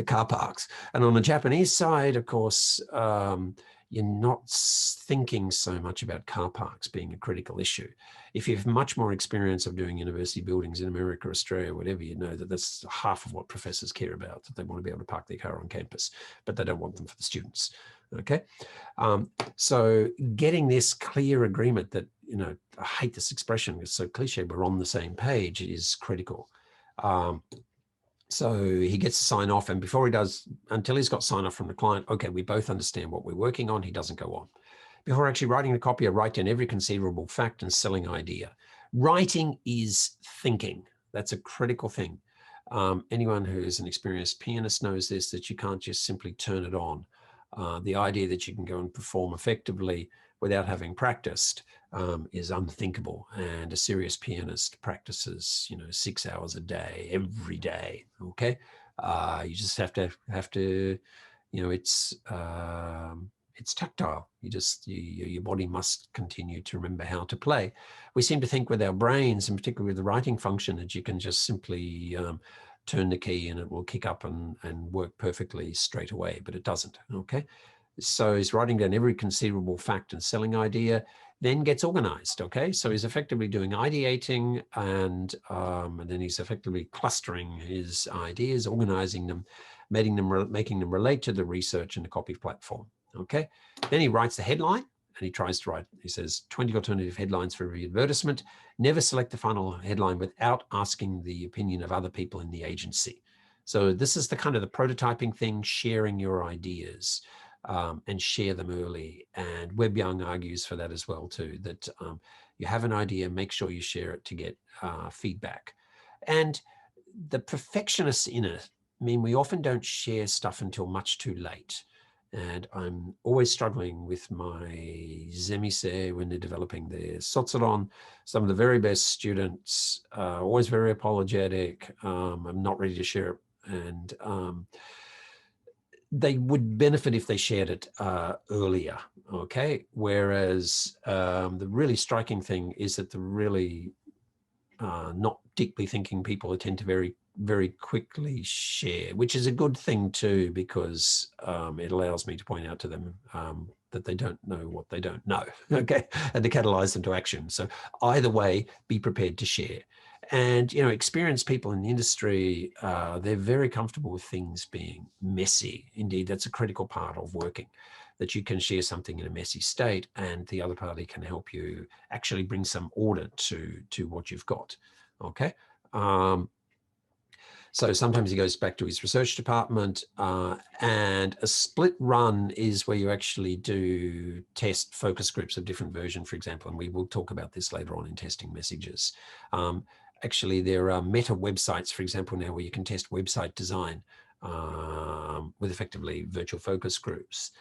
car parks. And on the Japanese side, of course, you're not thinking so much about car parks being a critical issue. If you have much more experience of doing university buildings in America, Australia, whatever, you know that that's half of what professors care about, that they want to be able to park their car on campus, but they don't want them for the students. Okay, so getting this clear agreement that, I hate this expression, it's so cliche, we're on the same page, is critical. So he gets to sign off, and before he does, until he's got sign off from the client, okay, we both understand what we're working on, he doesn't go on. Before actually writing the copy, I write down every conceivable fact and selling idea. Writing is thinking. That's a critical thing. Anyone who is an experienced pianist knows this, that you can't just simply turn it on. The idea that you can go and perform effectively without having practiced is unthinkable. And a serious pianist practices, 6 hours a day, every day. Okay, you just have to, it's tactile. Your body must continue to remember how to play. We seem to think with our brains, and particularly with the writing function, that you can just simply turn the key and it will kick up and work perfectly straight away, but it doesn't. Okay, so he's writing down every conceivable fact and selling idea, then gets organized. Okay, so he's effectively doing ideating and then he's effectively clustering his ideas, organizing them, making them relate to the research and the copy platform. Okay, then he writes the headline. And he tries to write, he says, 20 alternative headlines for every advertisement. Never select the final headline without asking the opinion of other people in the agency. So this is the kind of the prototyping thing, sharing your ideas and share them early. And Webb Young argues for that as well too, that you have an idea, make sure you share it to get feedback. And the perfectionists in it mean we often don't share stuff until much too late. And I'm always struggling with my zemise when they're developing their Sotzalon. Some of the very best students are always very apologetic. I'm not ready to share it. And they would benefit if they shared it earlier, okay? Whereas the really striking thing is that the really not deeply thinking people tend to very very quickly share, which is a good thing too, because it allows me to point out to them that they don't know what they don't know, okay, and to catalyze them to action. So either way, be prepared to share. And, you know, experienced people in the industry, they're very comfortable with things being messy. Indeed, that's a critical part of working, that you can share something in a messy state and the other party can help you actually bring some order to what you've got, okay? So sometimes he goes back to his research department, and a split run is where you actually do test focus groups of different version, for example, and we will talk about this later on in testing messages. Actually, there are meta websites, for example, now where you can test website design with effectively virtual focus groups,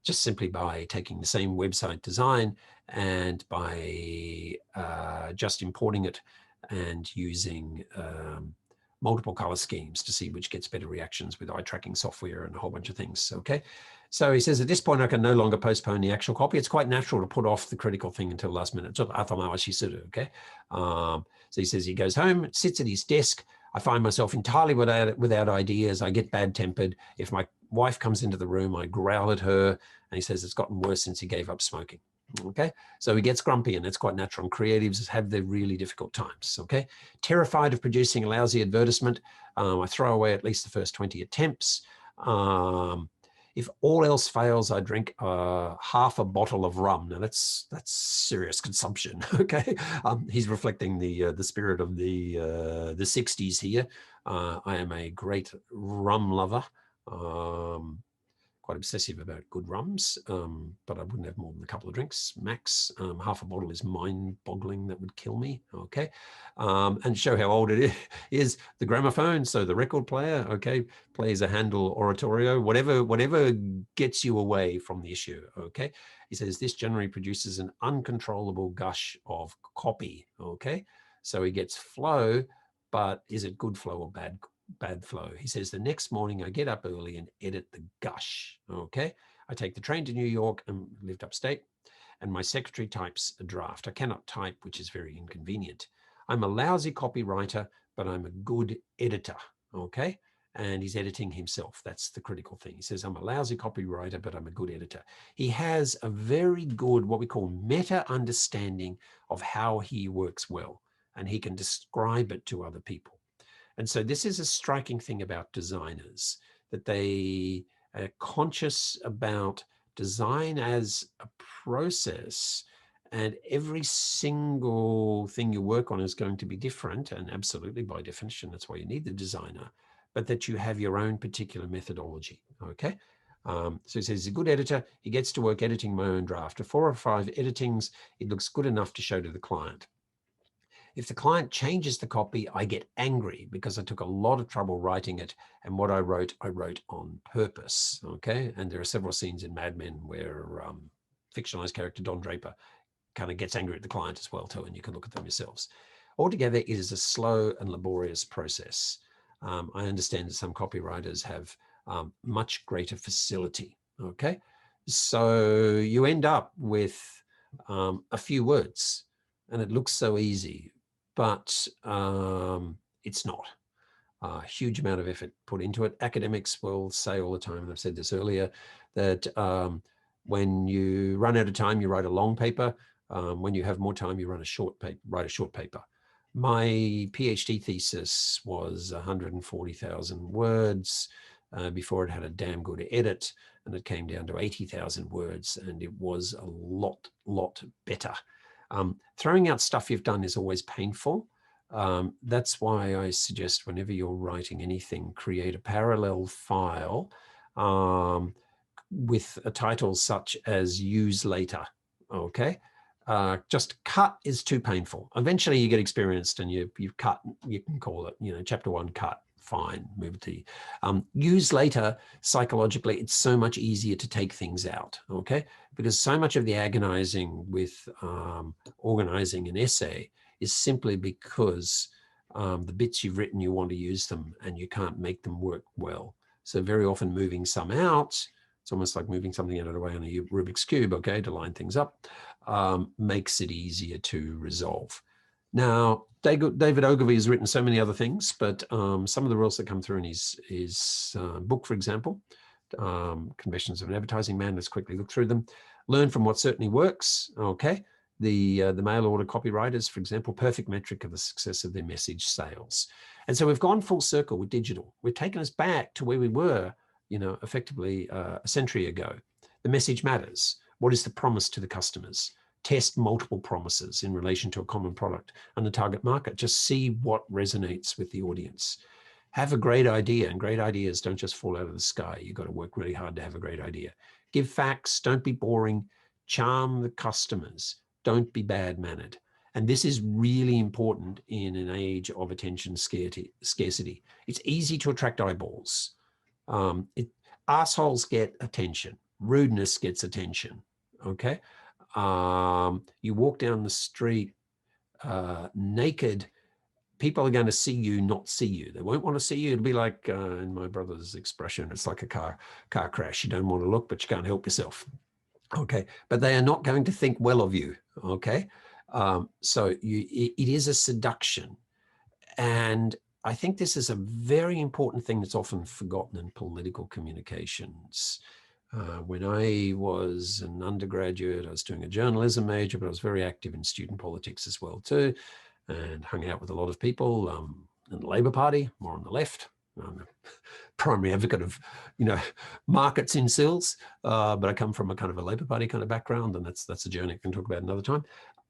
just simply by taking the same website design and by just importing it and using multiple color schemes to see which gets better reactions with eye tracking software and a whole bunch of things, okay? So he says, at this point, I can no longer postpone the actual copy. It's quite natural to put off the critical thing until last minute. Okay? So he says he goes home, sits at his desk. I find myself entirely without ideas. I get bad-tempered. If my wife comes into the room, I growl at her. And he says it's gotten worse since he gave up smoking. Okay, so he gets grumpy, and that's quite natural. And creatives have their really difficult times. Okay, terrified of producing a lousy advertisement. I throw away at least the first 20 attempts. If all else fails, I drink half a bottle of rum. Now that's serious consumption. Okay, he's reflecting the spirit of the 60s here. I am a great rum lover. Quite obsessive about good rums, but I wouldn't have more than a couple of drinks max. Half a bottle is mind-boggling. That would kill me. Okay, and show how old it is. The gramophone, so the record player, okay, plays a Handel oratorio, whatever gets you away from the issue. Okay, he says this generally produces an uncontrollable gush of copy. Okay, so he gets flow, but is it good flow or bad flow? He says, the next morning I get up early and edit the gush. Okay, I take the train to New York and lived upstate, and my secretary types a draft. I cannot type, which is very inconvenient. I'm a lousy copywriter, but I'm a good editor. Okay, and he's editing himself. That's the critical thing. He says, I'm a lousy copywriter, but I'm a good editor. He has a very good, what we call meta understanding of how he works well, and he can describe it to other people. And so this is a striking thing about designers, that they are conscious about design as a process, and every single thing you work on is going to be different, and absolutely by definition, that's why you need the designer, but that you have your own particular methodology, okay? So he says he's a good editor. He gets to work editing my own draft. After 4 or 5 editings, it looks good enough to show to the client. If the client changes the copy, I get angry because I took a lot of trouble writing it, and what I wrote on purpose, okay? And there are several scenes in Mad Men where fictionalized character Don Draper kind of gets angry at the client as well too, and you can look at them yourselves. Altogether, it is a slow and laborious process. I understand that some copywriters have much greater facility, okay? So you end up with a few words, and it looks so easy, but it's not. A huge amount of effort put into it. Academics will say all the time, and I've said this earlier, that when you run out of time, you write a long paper. When you have more time, you write a short paper. My PhD thesis was 140,000 words before it had a damn good edit, and it came down to 80,000 words, and it was a lot better. Throwing out stuff you've done is always painful. That's why I suggest whenever you're writing anything, create a parallel file with a title such as use later, okay? Just cut is too painful. Eventually you get experienced and you've cut, you can call it, you know, chapter 1 cut, fine, move it to use later. Psychologically, it's so much easier to take things out, okay? Because so much of the agonizing with organizing an essay is simply because the bits you've written, you want to use them and you can't make them work well. So very often moving some out, it's almost like moving something out of the way on a Rubik's Cube, okay, to line things up, makes it easier to resolve. Now, David Ogilvy has written so many other things, but some of the rules that come through in his book, for example, Confessions of an Advertising Man, let's quickly look through them. Learn from what certainly works, okay? The mail order copywriters, for example, perfect metric of the success of their message sales. And so we've gone full circle with digital. We've taken us back to where we were, you know, effectively a century ago. The message matters. What is the promise to the customers? Test multiple promises in relation to a common product and the target market. Just see what resonates with the audience. Have a great idea, and great ideas don't just fall out of the sky. You've got to work really hard to have a great idea. Give facts, don't be boring, charm the customers, don't be bad-mannered. And this is really important in an age of attention scarcity. It's easy to attract eyeballs. Assholes get attention. Rudeness gets attention, okay? You walk down the street naked, people are going to see you, not see you. They won't want to see you. It'll be like, in my brother's expression, it's like a car crash. You don't want to look, but you can't help yourself. Okay, but they are not going to think well of you. Okay, so it is a seduction. And I think this is a very important thing that's often forgotten in political communications. When I was an undergraduate, I was doing a journalism major, but I was very active in student politics as well too, and hung out with a lot of people in the Labor Party, more on the left. I'm a primary advocate of, you know, markets in SILS, but I come from a kind of a Labor Party kind of background, and that's a journey I can talk about another time.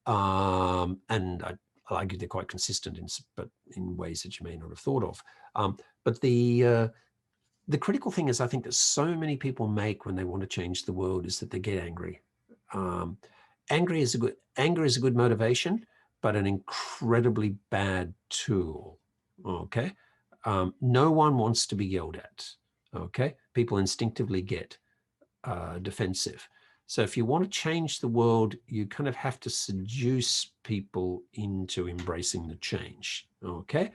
And I argue they're quite consistent but in ways that you may not have thought of. But the critical thing is, I think that so many people make when they want to change the world is that they get angry. Anger is a good motivation, but an incredibly bad tool. Okay, no one wants to be yelled at. Okay, people instinctively get defensive. So if you want to change the world, you kind of have to seduce people into embracing the change. Okay.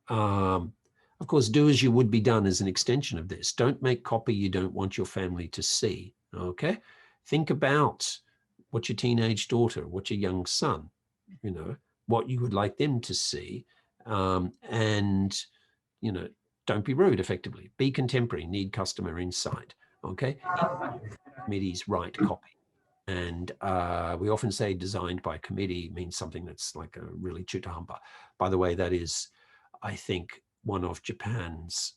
Of course, do as you would be done is an extension of this. Don't make copy you don't want your family to see, okay? Think about what your teenage daughter, what your young son, you know, what you would like them to see. And, you know, don't be rude, effectively. Be contemporary, need customer insight, okay? Committees write copy. And we often say designed by committee means something that's like a really chuta-hampa. By the way, that is, I think, one of Japan's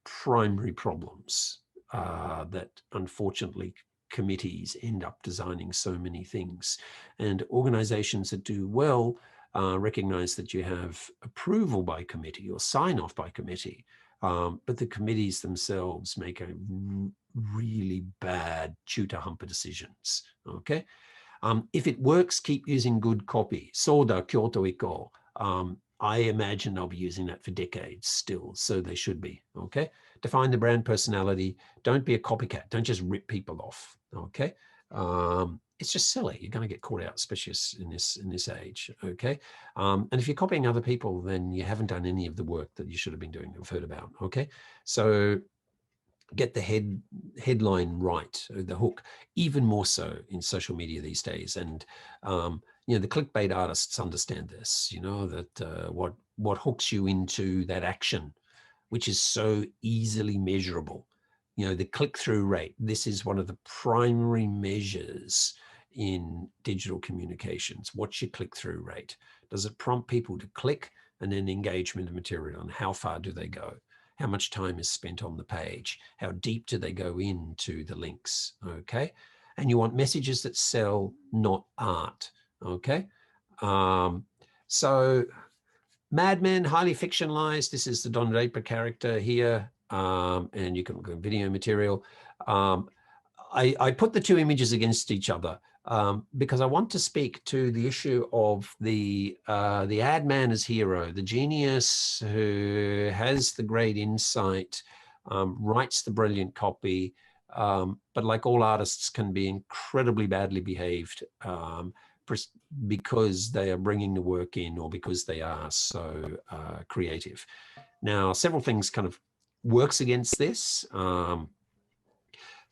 primary problems, that unfortunately committees end up designing so many things. And organizations that do well recognize that you have approval by committee or sign off by committee, but the committees themselves make a really bad chuta-hampa decisions, okay? If it works, keep using good copy. Soda, Kyoto Iko. I imagine they'll be using that for decades still, so they should be, okay? Define the brand personality. Don't be a copycat. Don't just rip people off, okay? It's just silly. You're going to get caught out, especially in this age, okay? And if you're copying other people, then you haven't done any of the work that you should have been doing, we've heard about, okay? So get the headline right, the hook, even more so in social media these days. And you know, the clickbait artists understand this, you know, that what hooks you into that action, which is so easily measurable. You know, the click-through rate, this is one of the primary measures in digital communications. What's your click-through rate? Does it prompt people to click and then engage with the material, and how far do they go? How much time is spent on the page? How deep do they go into the links, okay? And you want messages that sell, not art, okay? So Mad Men, highly fictionalized. This is the Don Draper character here, and you can look at video material. I put the two images against each other because I want to speak to the issue of the ad man as hero, the genius who has the great insight, writes the brilliant copy, but like all artists can be incredibly badly behaved because they are bringing the work in or because they are so creative. Now, several things kind of works against this.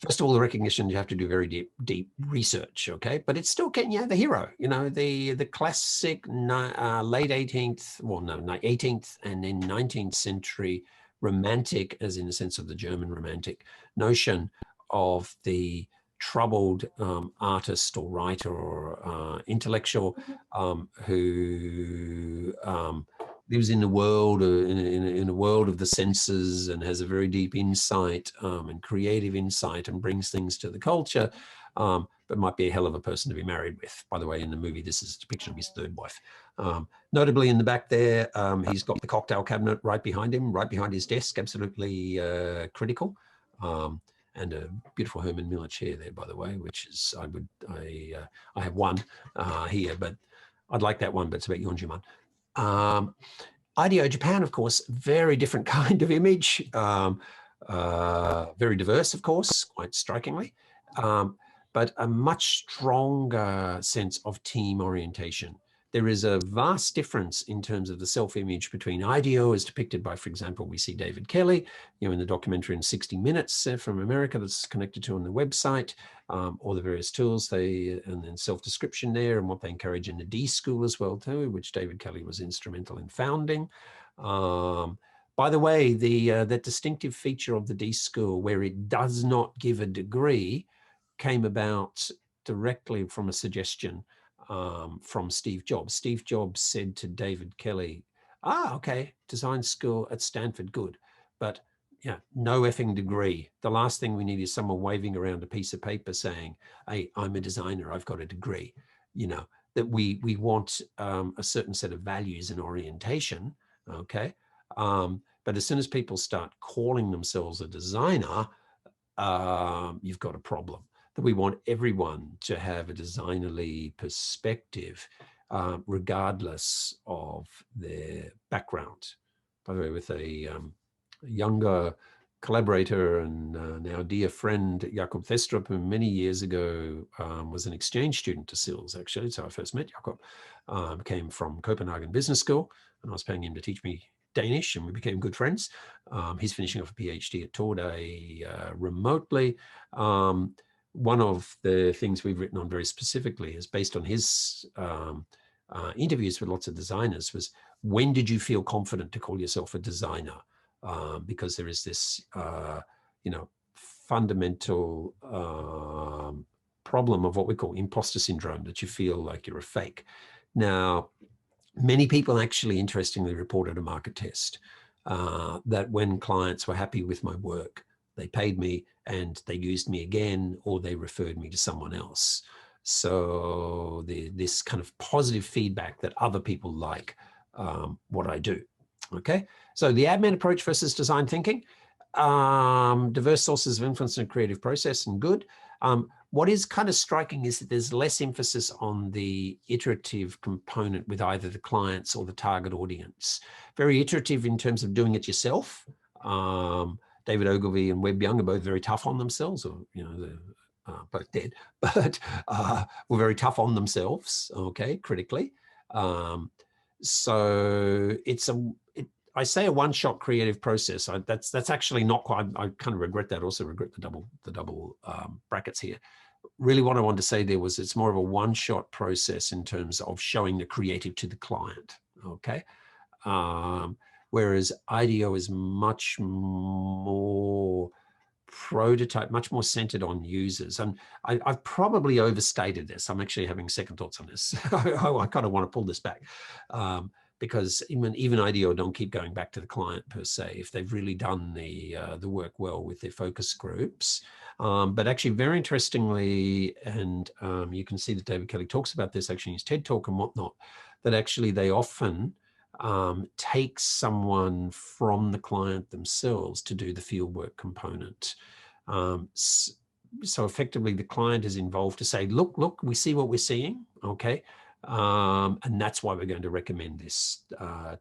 First of all, the recognition, you have to do very deep research, okay? But it's still getting, the hero, the classic late 18th, well, no, 18th and then 19th century romantic, as in the sense of the German romantic notion of the troubled artist or writer or intellectual who lives in the world, in a world of the senses, and has a very deep insight and creative insight, and brings things to the culture, but might be a hell of a person to be married with. By the way, in the movie, this is a depiction of his third wife. Notably in the back there, he's got the cocktail cabinet right behind him, right behind his desk, absolutely critical. And a beautiful Herman Miller chair there, by the way, which is, I have one here, but I'd like that one, but it's about Yonjuman. IDEO Japan, of course, very different kind of image, very diverse, of course, quite strikingly, but a much stronger sense of team orientation. There is a vast difference in terms of the self-image between IDEO, as depicted by, for example, we see David Kelly, in the documentary in 60 Minutes from America that's connected to on the website, or the various tools and then self-description there, and what they encourage in the D School as well too, which David Kelly was instrumental in founding. By the way, that distinctive feature of the D School, where it does not give a degree, came about directly from a suggestion from Steve Jobs. Steve Jobs said to David Kelly, okay, design school at Stanford, good, but no effing degree. The last thing we need is someone waving around a piece of paper saying, hey, I'm a designer, I've got a degree. That we want a certain set of values and orientation, okay? But as soon as people start calling themselves a designer, you've got a problem. That we want everyone to have a designerly perspective, regardless of their background. By the way, with a younger collaborator and now dear friend, Jakob Thestrup, who many years ago was an exchange student to SILS, actually. So I first met Jakob, came from Copenhagen Business School, and I was paying him to teach me Danish, and we became good friends. He's finishing off a PhD at Torday remotely. One of the things we've written on very specifically is based on his interviews with lots of designers was, when did you feel confident to call yourself a designer? Because there is this, fundamental problem of what we call imposter syndrome, that you feel like you're a fake. Now, many people actually, interestingly, reported a market test that when clients were happy with my work, they paid me and they used me again, or they referred me to someone else. So this kind of positive feedback that other people like what I do. Okay, so the admin approach versus design thinking, diverse sources of influence in a creative process, and good. What is kind of striking is that there's less emphasis on the iterative component with either the clients or the target audience. Very iterative in terms of doing it yourself. David Ogilvy and Webb Young are both very tough on themselves, or they're both dead, but were very tough on themselves, okay, critically. So I say a one-shot creative process. That's actually not quite. I kind of regret that. Also regret the double brackets here. Really, what I wanted to say there was it's more of a one-shot process in terms of showing the creative to the client. Okay. Whereas IDEO is much more prototype, much more centered on users. And I've probably overstated this. I'm actually having second thoughts on this. I kind of want to pull this back because even IDEO don't keep going back to the client per se, if they've really done the work well with their focus groups. But actually, very interestingly, and you can see that David Kelly talks about this actually in his TED Talk and whatnot, that actually they often take someone from the client themselves to do the fieldwork component. So effectively the client is involved to say, look, we see what we're seeing, okay? And that's why we're going to recommend this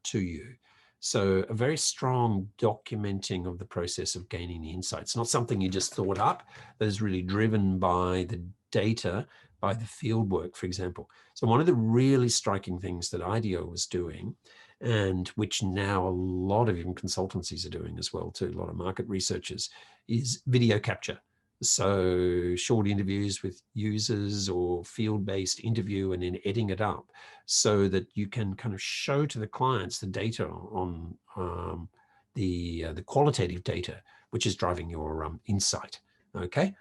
to you. So a very strong documenting of the process of gaining the insights, not something you just thought up, that is really driven by the data, by the fieldwork, for example. So one of the really striking things that IDEO was doing, and which now a lot of even consultancies are doing as well too, a lot of market researchers, is video capture. So short interviews with users or field-based interview and then editing it up so that you can kind of show to the clients the data on the qualitative data, which is driving your insight, okay?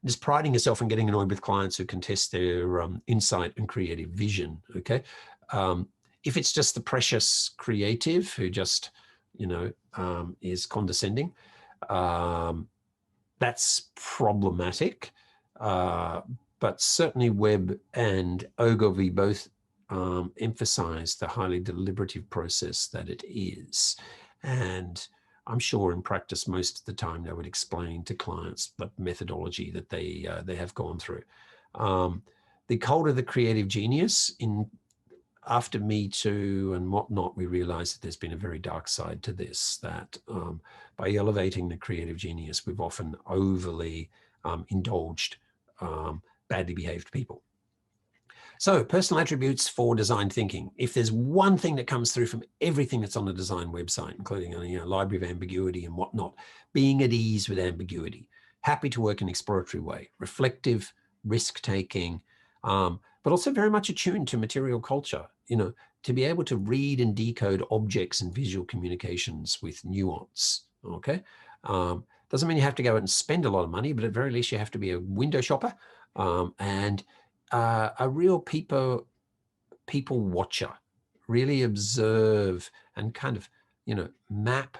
Just priding yourself in getting annoyed with clients who contest their insight and creative vision, okay? If it's just the precious creative who just, you know, is condescending, that's problematic, but certainly Webb and Ogilvy both emphasize the highly deliberative process that it is. And I'm sure in practice, most of the time, they would explain to clients the methodology that they have gone through. The cult of the creative genius, after Me Too and whatnot, we realized that there's been a very dark side to this, that by elevating the creative genius, we've often overly indulged badly behaved people. So personal attributes for design thinking. If there's one thing that comes through from everything that's on the design website, including a library of ambiguity and whatnot, being at ease with ambiguity, happy to work in an exploratory way, reflective, risk-taking, but also very much attuned to material culture, to be able to read and decode objects and visual communications with nuance, okay? Doesn't mean you have to go out and spend a lot of money, but at very least you have to be a window shopper and a real people watcher, really observe and kind of, map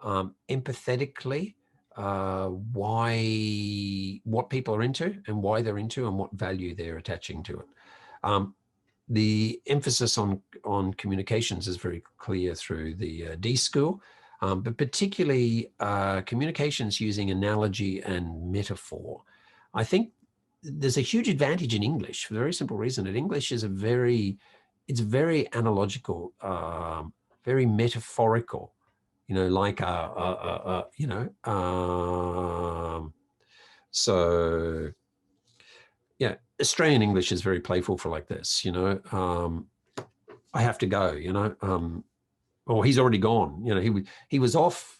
empathetically what people are into and why they're into and what value they're attaching to it. The emphasis on communications is very clear through the D School, but particularly communications using analogy and metaphor. I think there's a huge advantage in English for the very simple reason that English is it's very analogical, very metaphorical, like so yeah, Australian English is very playful for like this, I have to go, or he's already gone, he was off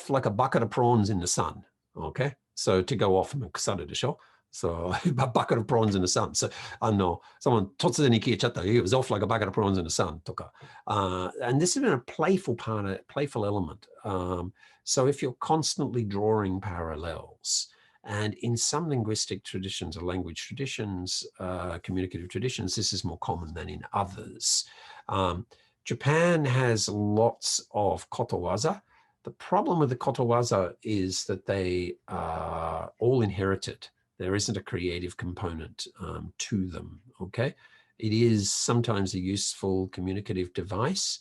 like a bucket of prawns in the sun, okay? So to go off the show. So a bucket of prawns in the sun. So someone he was off like a bucket of prawns in the sun. And this has been a playful element. So if you're constantly drawing parallels, and in some linguistic traditions or language traditions, communicative traditions, this is more common than in others. Japan has lots of kotowaza. The problem with the kotowaza is that they are all inherited. There isn't a creative component to them, okay? It is sometimes a useful communicative device,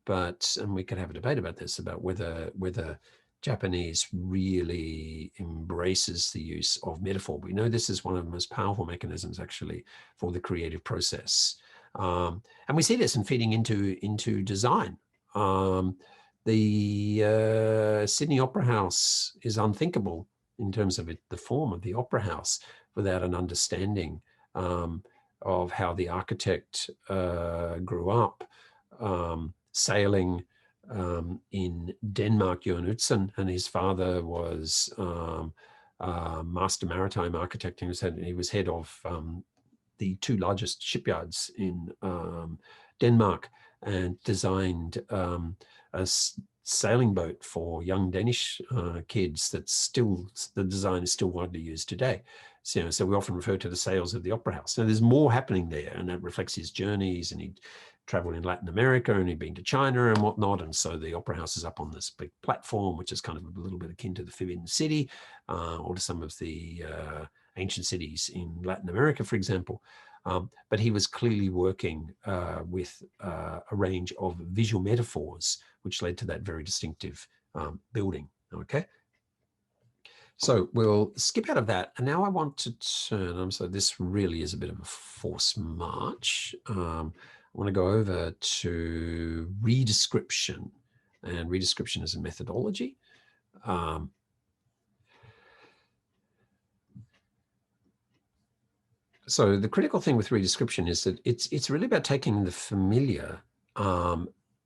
and we could have a debate about this, about whether Japanese really embraces the use of metaphor. We know this is one of the most powerful mechanisms actually for the creative process. And we see this in feeding into design. The Sydney Opera House is unthinkable in terms of the form of the opera house without an understanding of how the architect grew up, sailing in Denmark, Jørgen Utzon, and his father was master maritime architect. He was head of the two largest shipyards in Denmark, and designed a sailing boat for young Danish kids the design is still widely used today. So we often refer to the sails of the opera house. Now there's more happening there, and that reflects his journeys, and he traveled in Latin America and he'd been to China and whatnot. And so the opera house is up on this big platform, which is kind of a little bit akin to the Forbidden City or to some of the ancient cities in Latin America, for example. But he was clearly working with a range of visual metaphors, which led to that very distinctive building, okay? So we'll skip out of that. And now I want to turn, so this really is a bit of a forced march. I want to go over to redescription, and redescription is a methodology. So the critical thing with redescription is that it's really about taking the familiar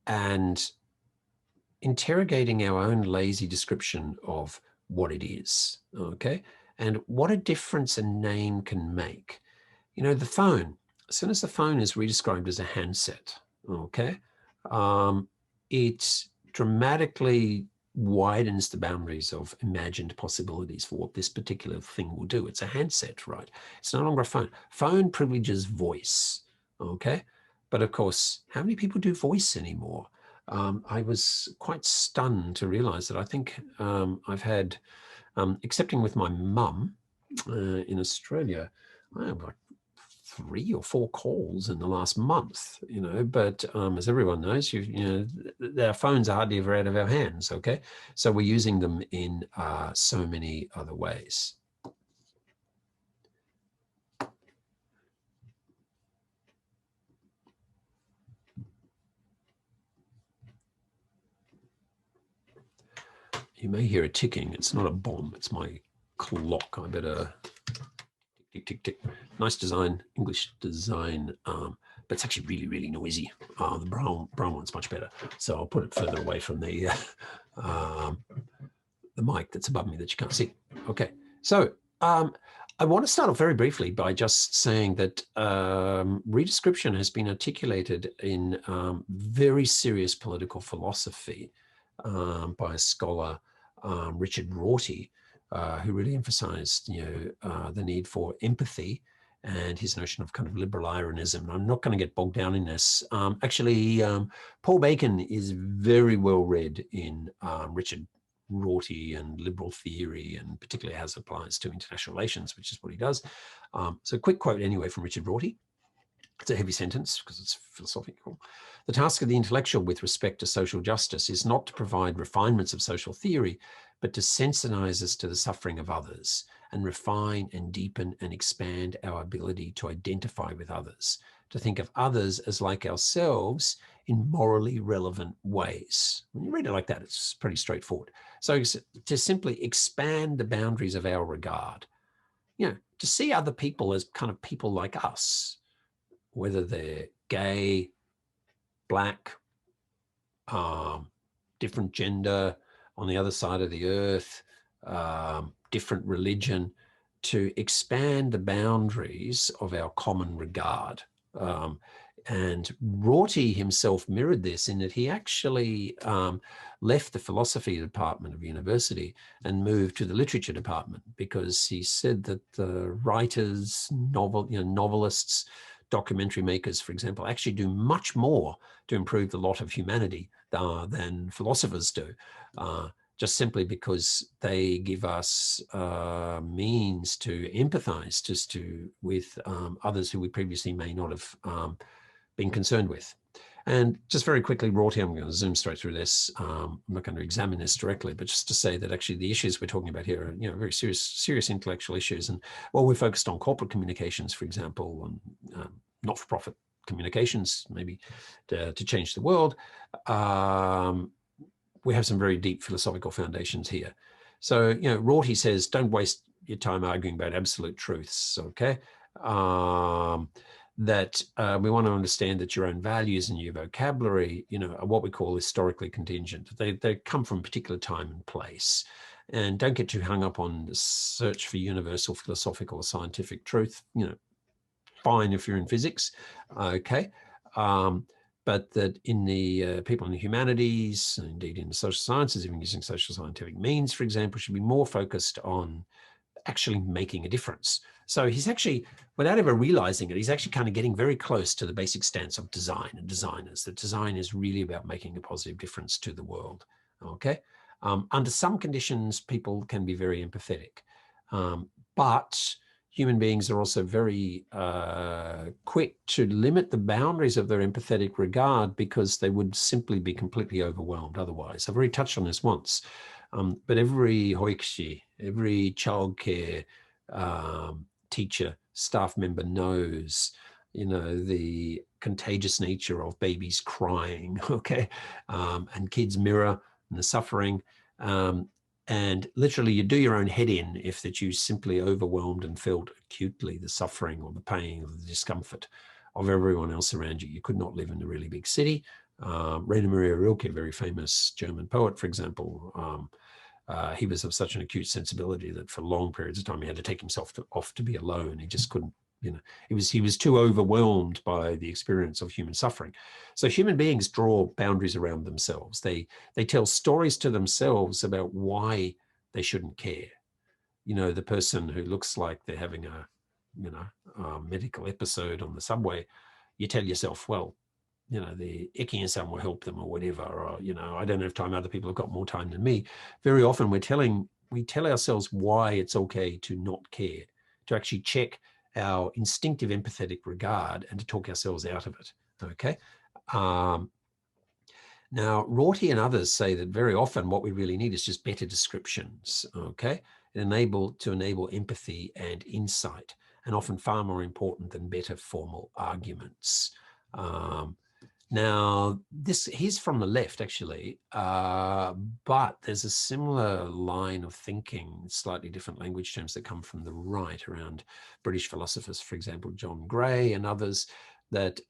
and interrogating our own lazy description of what it is, okay? And what a difference a name can make. You know, the phone, as soon as the phone is redescribed as a handset, okay, it dramatically widens the boundaries of imagined possibilities for what this particular thing will do. It's a handset, right? It's no longer a phone. Phone privileges voice, okay? But of course, how many people do voice anymore? I was quite stunned to realize that I think I've had, excepting with my mum in Australia, I have like 3 or 4 calls in the last month, you know, but as everyone knows, our phones are hardly ever out of our hands, okay? So we're using them in so many other ways. You may hear a ticking. It's not a bomb. It's my clock. I better tick, tick, tick. Nice design, English design, but it's actually really, really noisy. The brown one's much better. So I'll put it further away from the mic that's above me that you can't see. Okay, so I want to start off very briefly by just saying that redescription has been articulated in very serious political philosophy by a scholar, Richard Rorty, who really emphasized, the need for empathy and his notion of kind of liberal Iranism. I'm not going to get bogged down in this. Actually, Paul Bacon is very well read in Richard Rorty and liberal theory, and particularly as it applies to international relations, which is what he does. So a quick quote anyway from Richard Rorty. It's a heavy sentence because it's philosophical. The task of the intellectual with respect to social justice is not to provide refinements of social theory, but to sensitize us to the suffering of others and refine and deepen and expand our ability to identify with others, to think of others as like ourselves in morally relevant ways. When you read it like that, it's pretty straightforward. So to simply expand the boundaries of our regard, to see other people as kind of people like us, whether they're gay, black, different gender, on the other side of the earth, different religion, to expand the boundaries of our common regard. And Rorty himself mirrored this in that he actually left the philosophy department of university and moved to the literature department because he said that the writers, novelists, documentary makers, for example, actually do much more to improve the lot of humanity than philosophers do, just simply because they give us means to empathize with others who we previously may not have been concerned with. And just very quickly, Rorty, I'm going to zoom straight through this. I'm not going to examine this directly, but just to say that actually the issues we're talking about here are, very serious intellectual issues. And while we're focused on corporate communications, for example, and not-for-profit communications, maybe to change the world, we have some very deep philosophical foundations here. So, Rorty says, don't waste your time arguing about absolute truths, okay? That we want to understand that your own values and your vocabulary, are what we call historically contingent. They come from a particular time and place. And don't get too hung up on the search for universal philosophical or scientific truth. Fine if you're in physics, okay. But that in the people in the humanities, indeed in the social sciences, even using social scientific means, for example, should be more focused on actually making a difference. So he's actually, without ever realizing it, he's actually kind of getting very close to the basic stance of design and designers. That design is really about making a positive difference to the world, okay? Under some conditions, people can be very empathetic, but human beings are also very quick to limit the boundaries of their empathetic regard because they would simply be completely overwhelmed otherwise. I've already touched on this once. But every hoikushi, every childcare teacher, staff member knows, the contagious nature of babies crying, okay, and kids mirror and the suffering. And literally you do your own head in if that you simply overwhelmed and felt acutely the suffering or the pain or the discomfort of everyone else around you. You could not live in a really big city. Rainer Maria Rilke, very famous German poet, for example, He was of such an acute sensibility that for long periods of time he had to take himself off to be alone. He just couldn't, you know, he was too overwhelmed by the experience of human suffering. So human beings draw boundaries around themselves. They tell stories to themselves about why they shouldn't care. You know, the person who looks like they're having a, you know, a medical episode on the subway, you tell yourself, well, you know, the icky and some will help them or whatever, or, you know, I don't have time, other people have got more time than me. Very often we tell ourselves why it's okay to not care, to actually check our instinctive empathetic regard and to talk ourselves out of it, okay? Now, Rorty and others say that very often what we really need is just better descriptions, okay? To enable empathy and insight, and often far more important than better formal arguments. Now, he's from the left, actually, but there's a similar line of thinking, slightly different language terms that come from the right around British philosophers, for example, John Gray and others, that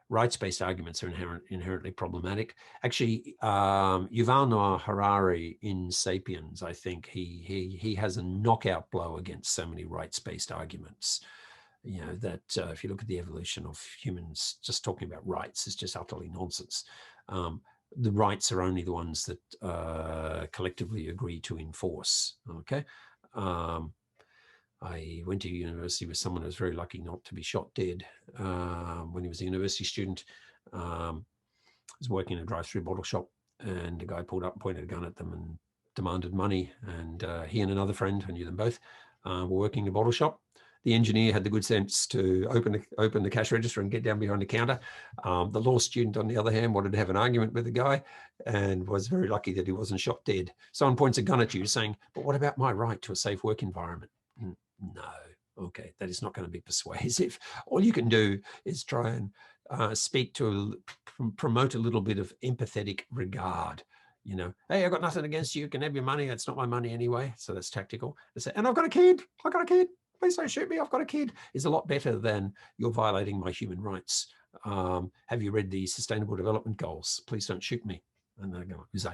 rights-based arguments are inherently problematic. Actually, Yuval Noah Harari in *Sapiens*, I think he has a knockout blow against so many rights-based arguments. You know, that if you look at the evolution of humans, just talking about rights is just utterly nonsense. The rights are only the ones that collectively agree to enforce, okay? I went to university with someone who was very lucky not to be shot dead when he was a university student. Was working in a drive-through bottle shop, and a guy pulled up, pointed a gun at them and demanded money. And he and another friend, I knew them both, were working in a bottle shop. The engineer had the good sense to open the cash register and get down behind the counter. The law student, on the other hand, wanted to have an argument with the guy and was very lucky that he wasn't shot dead. Someone points a gun at you saying, but what about my right to a safe work environment? No, okay, that is not going to be persuasive. All you can do is try and promote a little bit of empathetic regard. You know, hey, I've got nothing against you. You can have your money. It's not my money anyway. So that's tactical. And I've got a kid. I've got a kid. Please don't shoot me. I've got a kid. Is a lot better than you're violating my human rights. Have you read the Sustainable Development Goals? Please don't shoot me. And they're going to say,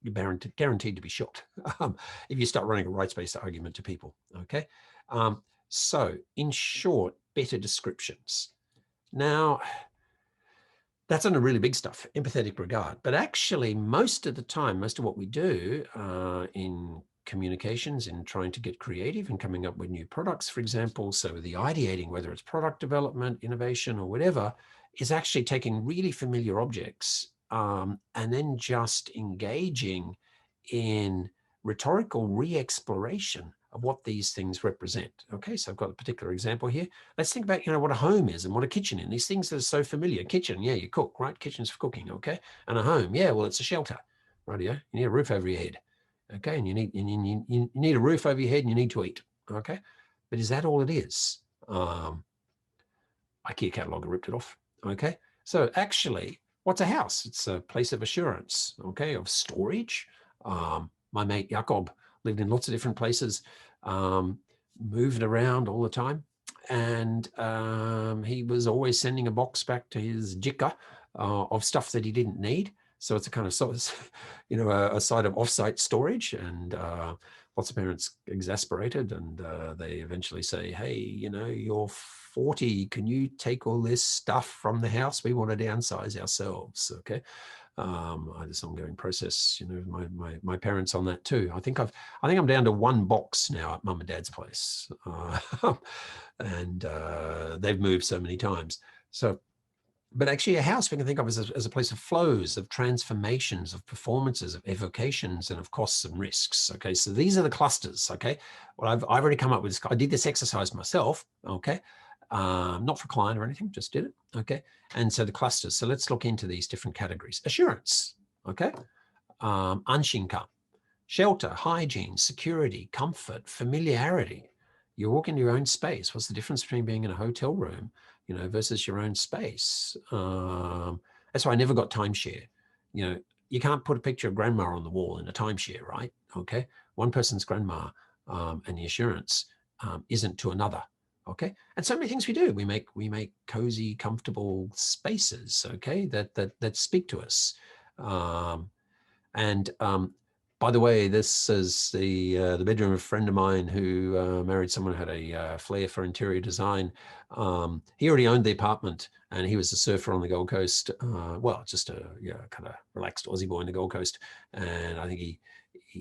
you're guaranteed to be shot if you start running a rights-based argument to people. Okay. So in short, better descriptions. Now, that's on the really big stuff, empathetic regard. But actually, most of the time, most of what we do in communications, in trying to get creative and coming up with new products, for example, so the ideating, whether it's product development, innovation, or whatever, is actually taking really familiar objects and then just engaging in rhetorical re-exploration of what these things represent. Okay, so I've got a particular example here. Let's think about, you know, what a home is and what a kitchen is. These things that are so familiar. Kitchen, yeah, you cook, right? Kitchen's for cooking, okay? And a home, yeah, well, it's a shelter, right? You need a roof over your head, okay? And you need a roof over your head and you need to eat, okay? But is that all it is? IKEA catalog ripped it off, okay? So actually, what's a house? It's a place of assurance, okay, of storage. My mate Jakob lived in lots of different places, moved around all the time. And he was always sending a box back to his jikka of stuff that he didn't need. So it's a kind of, you know, a site of offsite storage. And lots of parents exasperated, and they eventually say, hey, you know, you're 40. Can you take all this stuff from the house? We want to downsize ourselves, okay? This ongoing process, you know, my parents on that too. I think I'm down to one box now at mum and dad's place, and they've moved so many times. So, but actually, a house we can think of as a place of flows, of transformations, of performances, of evocations, and of costs and risks. Okay, so these are the clusters. Okay, well, I've already come up with this. I did this exercise myself. Okay. Not for client or anything, just did it, okay? And so the clusters, so let's look into these different categories. Assurance, okay? Anshinka, shelter, hygiene, security, comfort, familiarity. You walk into your own space. What's the difference between being in a hotel room, you know, versus your own space? That's why I never got timeshare. You know, you can't put a picture of grandma on the wall in a timeshare, right? Okay, one person's grandma, and the assurance isn't to another. Okay, and so many things we do. We make cozy, comfortable spaces. Okay, that speak to us, and By the way, this is the bedroom of a friend of mine who married someone who had a flair for interior design. He already owned the apartment, and he was a surfer on the Gold Coast. Well, just a kind of relaxed Aussie boy on the Gold Coast, and I think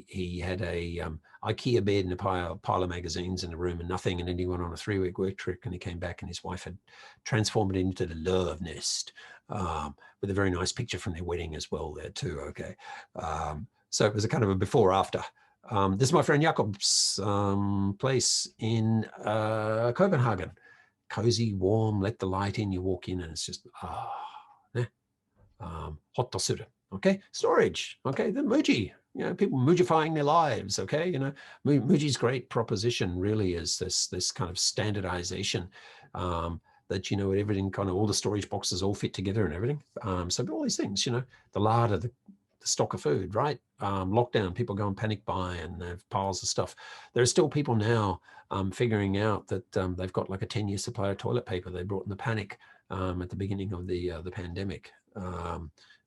he had a IKEA bed and a pile of magazines in the room and nothing. And then he went on a 3-week work trip, and he came back, and his wife had transformed it into the love nest, with a very nice picture from their wedding as well there too. Okay. So it was a kind of a before after. This is my friend Jakob's place in Copenhagen. Cozy, warm, let the light in, you walk in and it's just, hot dossur. Okay, storage. Okay, the Muji, people Mujifying their lives. Okay, Muji's great proposition really is this kind of standardization, that everything, kind of all the storage boxes all fit together and everything. So all these things, the larder, the stock of food, right? Lockdown, people go and panic buy and they have piles of stuff. There are still people now figuring out that they've got like a 10-year supply of toilet paper they brought in the panic at the beginning of the pandemic.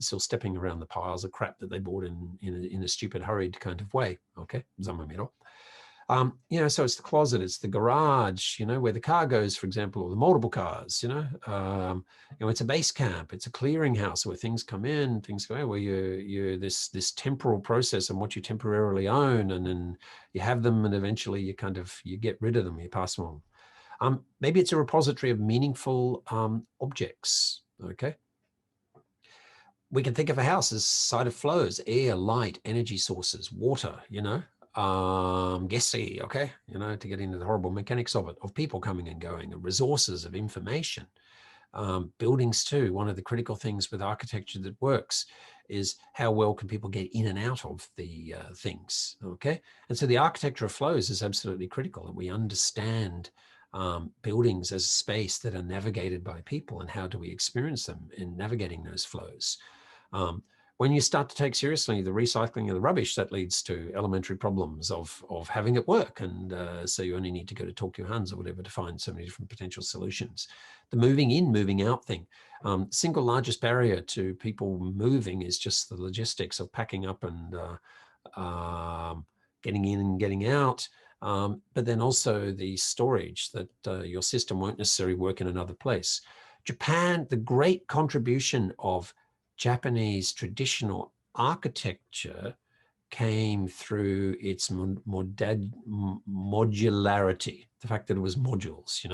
Still stepping around the piles of crap that they bought in a stupid, hurried kind of way. Okay, so it's the closet, it's the garage, where the car goes, for example, or the multiple cars, it's a base camp, it's a clearinghouse where things come in, things go out, where you this temporal process and what you temporarily own, and then you have them, and eventually you get rid of them, you pass them on. Maybe it's a repository of meaningful objects. Okay. We can think of a house as a site of flows, air, light, energy sources, water, gassy, okay, to get into the horrible mechanics of it, of people coming and going, and resources of information. Buildings too. One of the critical things with architecture that works is how well can people get in and out of the things, okay? And so the architecture of flows is absolutely critical, and we understand buildings as a space that are navigated by people, and how do we experience them in navigating those flows. When you start to take seriously the recycling of the rubbish, that leads to elementary problems of having it work. And so you only need to go to Talk to Your Hands or whatever to find so many different potential solutions. The moving in, moving out thing. Single largest barrier to people moving is just the logistics of packing up and getting in and getting out. But then also the storage, that your system won't necessarily work in another place. Japan, the great contribution of Japanese traditional architecture came through its modularity, the fact that it was modules,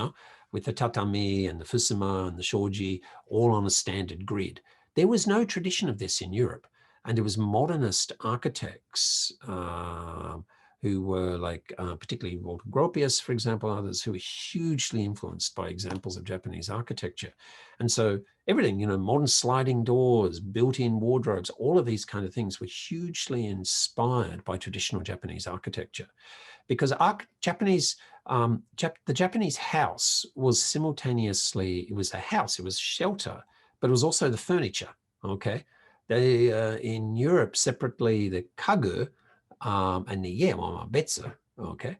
with the tatami and the fusuma and the shoji all on a standard grid. There was no tradition of this in Europe, and there was modernist architects who were like, particularly Walter Gropius, for example, others who were hugely influenced by examples of Japanese architecture. And so everything, modern sliding doors, built-in wardrobes, all of these kind of things were hugely inspired by traditional Japanese architecture, because the Japanese house was simultaneously, it was a house, it was shelter, but it was also the furniture, okay? They, in Europe, separately, the kagu, and the betsu, okay,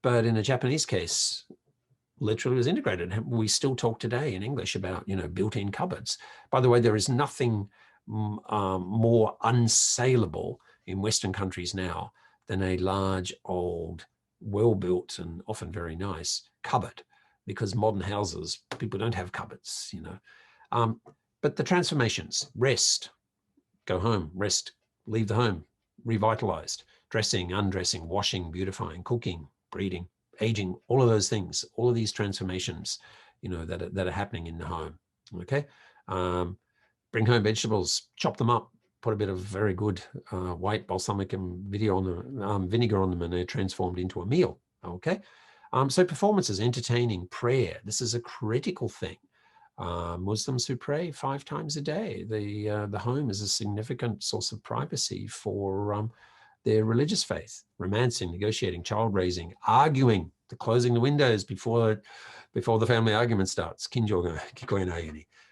but in a Japanese case, literally was integrated. We still talk today in English about built-in cupboards. By the way, there is nothing more unsaleable in Western countries now than a large, old, well-built and often very nice cupboard, because modern houses, people don't have cupboards, but the transformations: rest, go home, rest, leave the home, revitalized, dressing, undressing, washing, beautifying, cooking, breeding, aging, all of those things, all of these transformations, that are happening in the home. Okay. Bring home vegetables, chop them up, put a bit of very good white balsamic and vinegar on them, and they're transformed into a meal. Okay. So performances, entertaining, prayer. This is a critical thing. Muslims who pray 5 times a day. The home is a significant source of privacy for their religious faith. Romancing, negotiating, child raising, arguing, closing the windows before the family argument starts.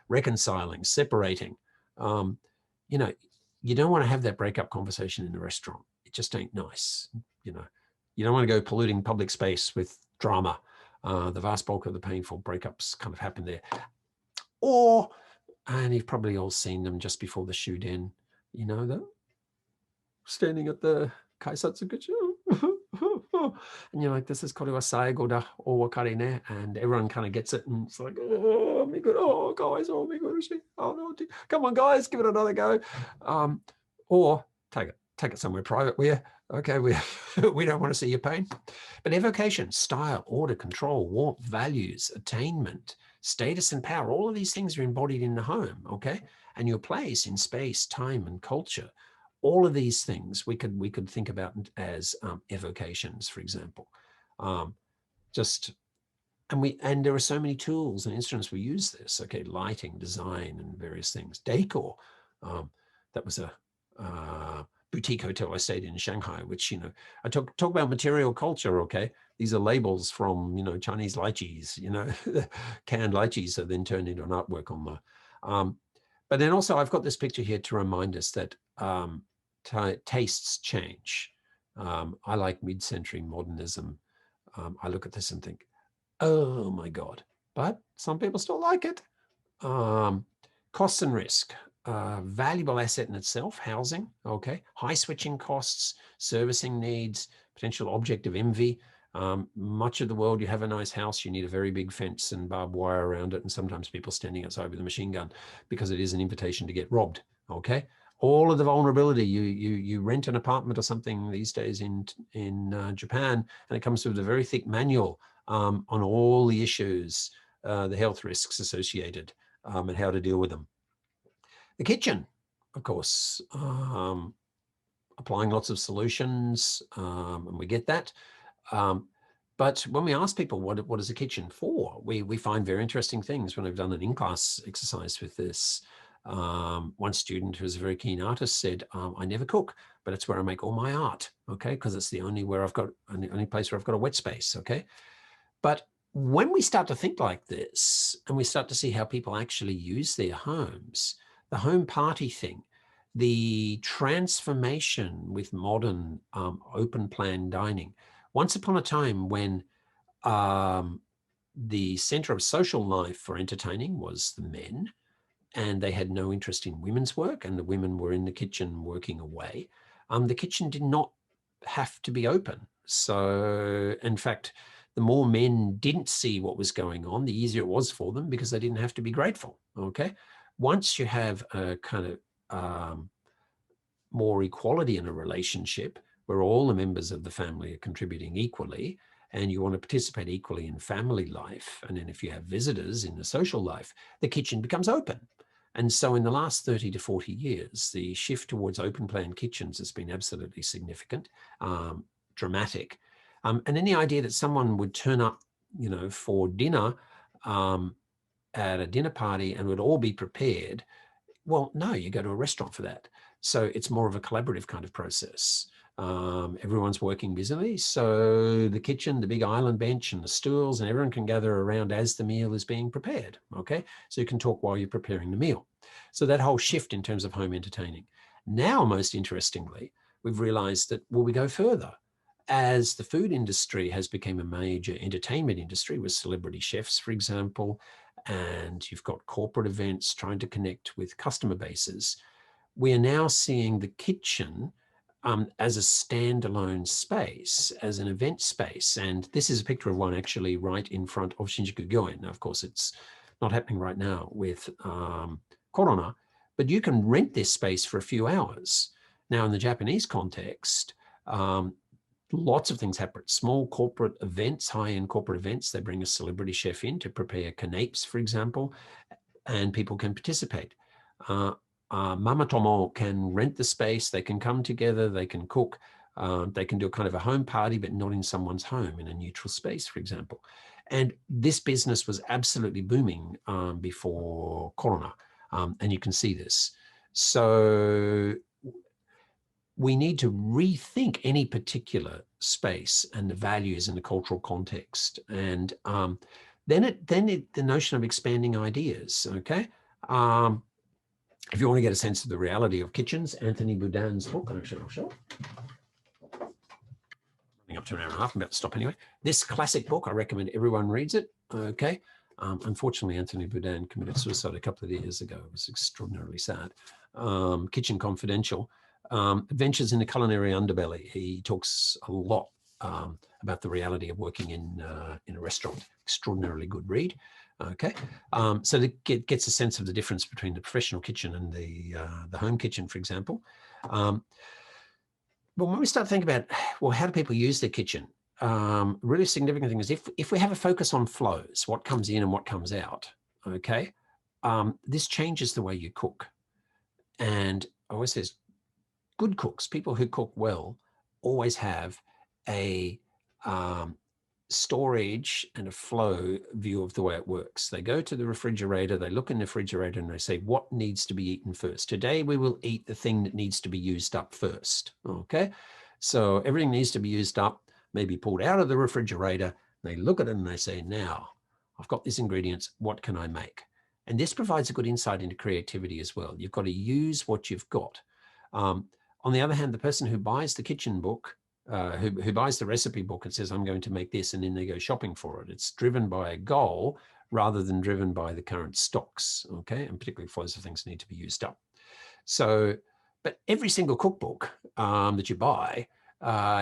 Reconciling, separating. You don't want to have that breakup conversation in the restaurant. It just ain't nice. You don't want to go polluting public space with drama. The vast bulk of the painful breakups kind of happen there. And you've probably all seen them just before the shoe den, standing at the kaisatsukuchu. And you're like, this is kore wa saigo da, o wakare ne. And everyone kind of gets it. And it's like, oh, oh guys, oh, oh, no, come on, guys, give it another go. Or take it somewhere private where, okay, we don't want to see your pain. But evocation, style, order, control, warmth, values, attainment, status and power, all of these things are embodied in the home, okay? And your place in space, time, and culture. All of these things we could think about as evocations, for example. And there are so many tools and instruments we use this, okay? Lighting, design, and various things. Decor, that was a boutique hotel I stayed in Shanghai, which, you know, I talk about material culture, okay? These are labels from, you know, Chinese lychees, you know, canned lychees are then turned into an artwork on the, but then also I've got this picture here to remind us that tastes change. I like mid-century modernism. I look at this and think, oh my God, but some people still like it. Costs and risk. Valuable asset in itself, housing, okay, high switching costs, servicing needs, potential object of envy. Much of the world, you have a nice house, you need a very big fence and barbed wire around it, and sometimes people standing outside with a machine gun because it is an invitation to get robbed, okay? All of the vulnerability, you rent an apartment or something these days in Japan, and it comes with a very thick manual on all the issues, the health risks associated, and how to deal with them. The kitchen, of course, applying lots of solutions, and we get that. But when we ask people what is a kitchen for, we find very interesting things. When I've done an in-class exercise with this, one student who's a very keen artist said, I never cook, but it's where I make all my art, okay? Because it's the only place where I've got a wet space, okay? But when we start to think like this, and we start to see how people actually use their homes, the home party thing, the transformation with modern open plan dining. Once upon a time when the center of social life for entertaining was the men, and they had no interest in women's work, and the women were in the kitchen working away, the kitchen did not have to be open. So in fact, the more men didn't see what was going on, the easier it was for them because they didn't have to be grateful, okay? Once you have a kind of more equality in a relationship where all the members of the family are contributing equally, and you want to participate equally in family life, and then if you have visitors in the social life, the kitchen becomes open. And so in the last 30 to 40 years, the shift towards open plan kitchens has been absolutely significant, dramatic. And then the idea that someone would turn up, you know, for dinner at a dinner party and would all be prepared. Well, no, you go to a restaurant for that. So it's more of a collaborative kind of process. Everyone's working busily. So the kitchen, the big island bench and the stools, and everyone can gather around as the meal is being prepared, okay? So you can talk while you're preparing the meal. So that whole shift in terms of home entertaining. Now, most interestingly, we've realized that, well, we go further. As the food industry has become a major entertainment industry with celebrity chefs, for example, and you've got corporate events trying to connect with customer bases, we are now seeing the kitchen as a standalone space, as an event space. And this is a picture of one actually right in front of Shinjuku Gyoen. Now, of course, it's not happening right now with Corona, but you can rent this space for a few hours. Now, in the Japanese context, lots of things happen. Small corporate events, high-end corporate events, they bring a celebrity chef in to prepare canapes, for example, and people can participate. Mamatomo can rent the space, they can come together, they can cook, they can do a kind of a home party, but not in someone's home, in a neutral space, for example. And this business was absolutely booming before Corona, and you can see this. So we need to rethink any particular space and the values in the cultural context. And then the notion of expanding ideas, okay? If you want to get a sense of the reality of kitchens, Anthony Bourdain's book, actually I'll show. Running up to an hour and a half, I'm about to stop anyway. This classic book, I recommend everyone reads it, okay? Unfortunately, Anthony Bourdain committed suicide a couple of years ago. It was extraordinarily sad. Kitchen Confidential. Adventures in the Culinary Underbelly. He talks a lot about the reality of working in a restaurant. Extraordinarily good read. Okay, so that gets a sense of the difference between the professional kitchen and the home kitchen, for example. But when we start thinking about, well, how do people use their kitchen? Really significant thing is if we have a focus on flows, what comes in and what comes out, okay, this changes the way you cook. And I always say, good cooks, people who cook well, always have a storage and a flow view of the way it works. They go to the refrigerator, they look in the refrigerator and they say, what needs to be eaten first? Today, we will eat the thing that needs to be used up first, okay? So everything needs to be used up, maybe pulled out of the refrigerator. They look at it and they say, now, I've got these ingredients, what can I make? And this provides a good insight into creativity as well. You've got to use what you've got. On the other hand, the person who buys the kitchen book, who buys the recipe book and says, I'm going to make this, and then they go shopping for it. It's driven by a goal rather than driven by the current stocks, okay? And particularly flows of things need to be used up. So, but every single cookbook that you buy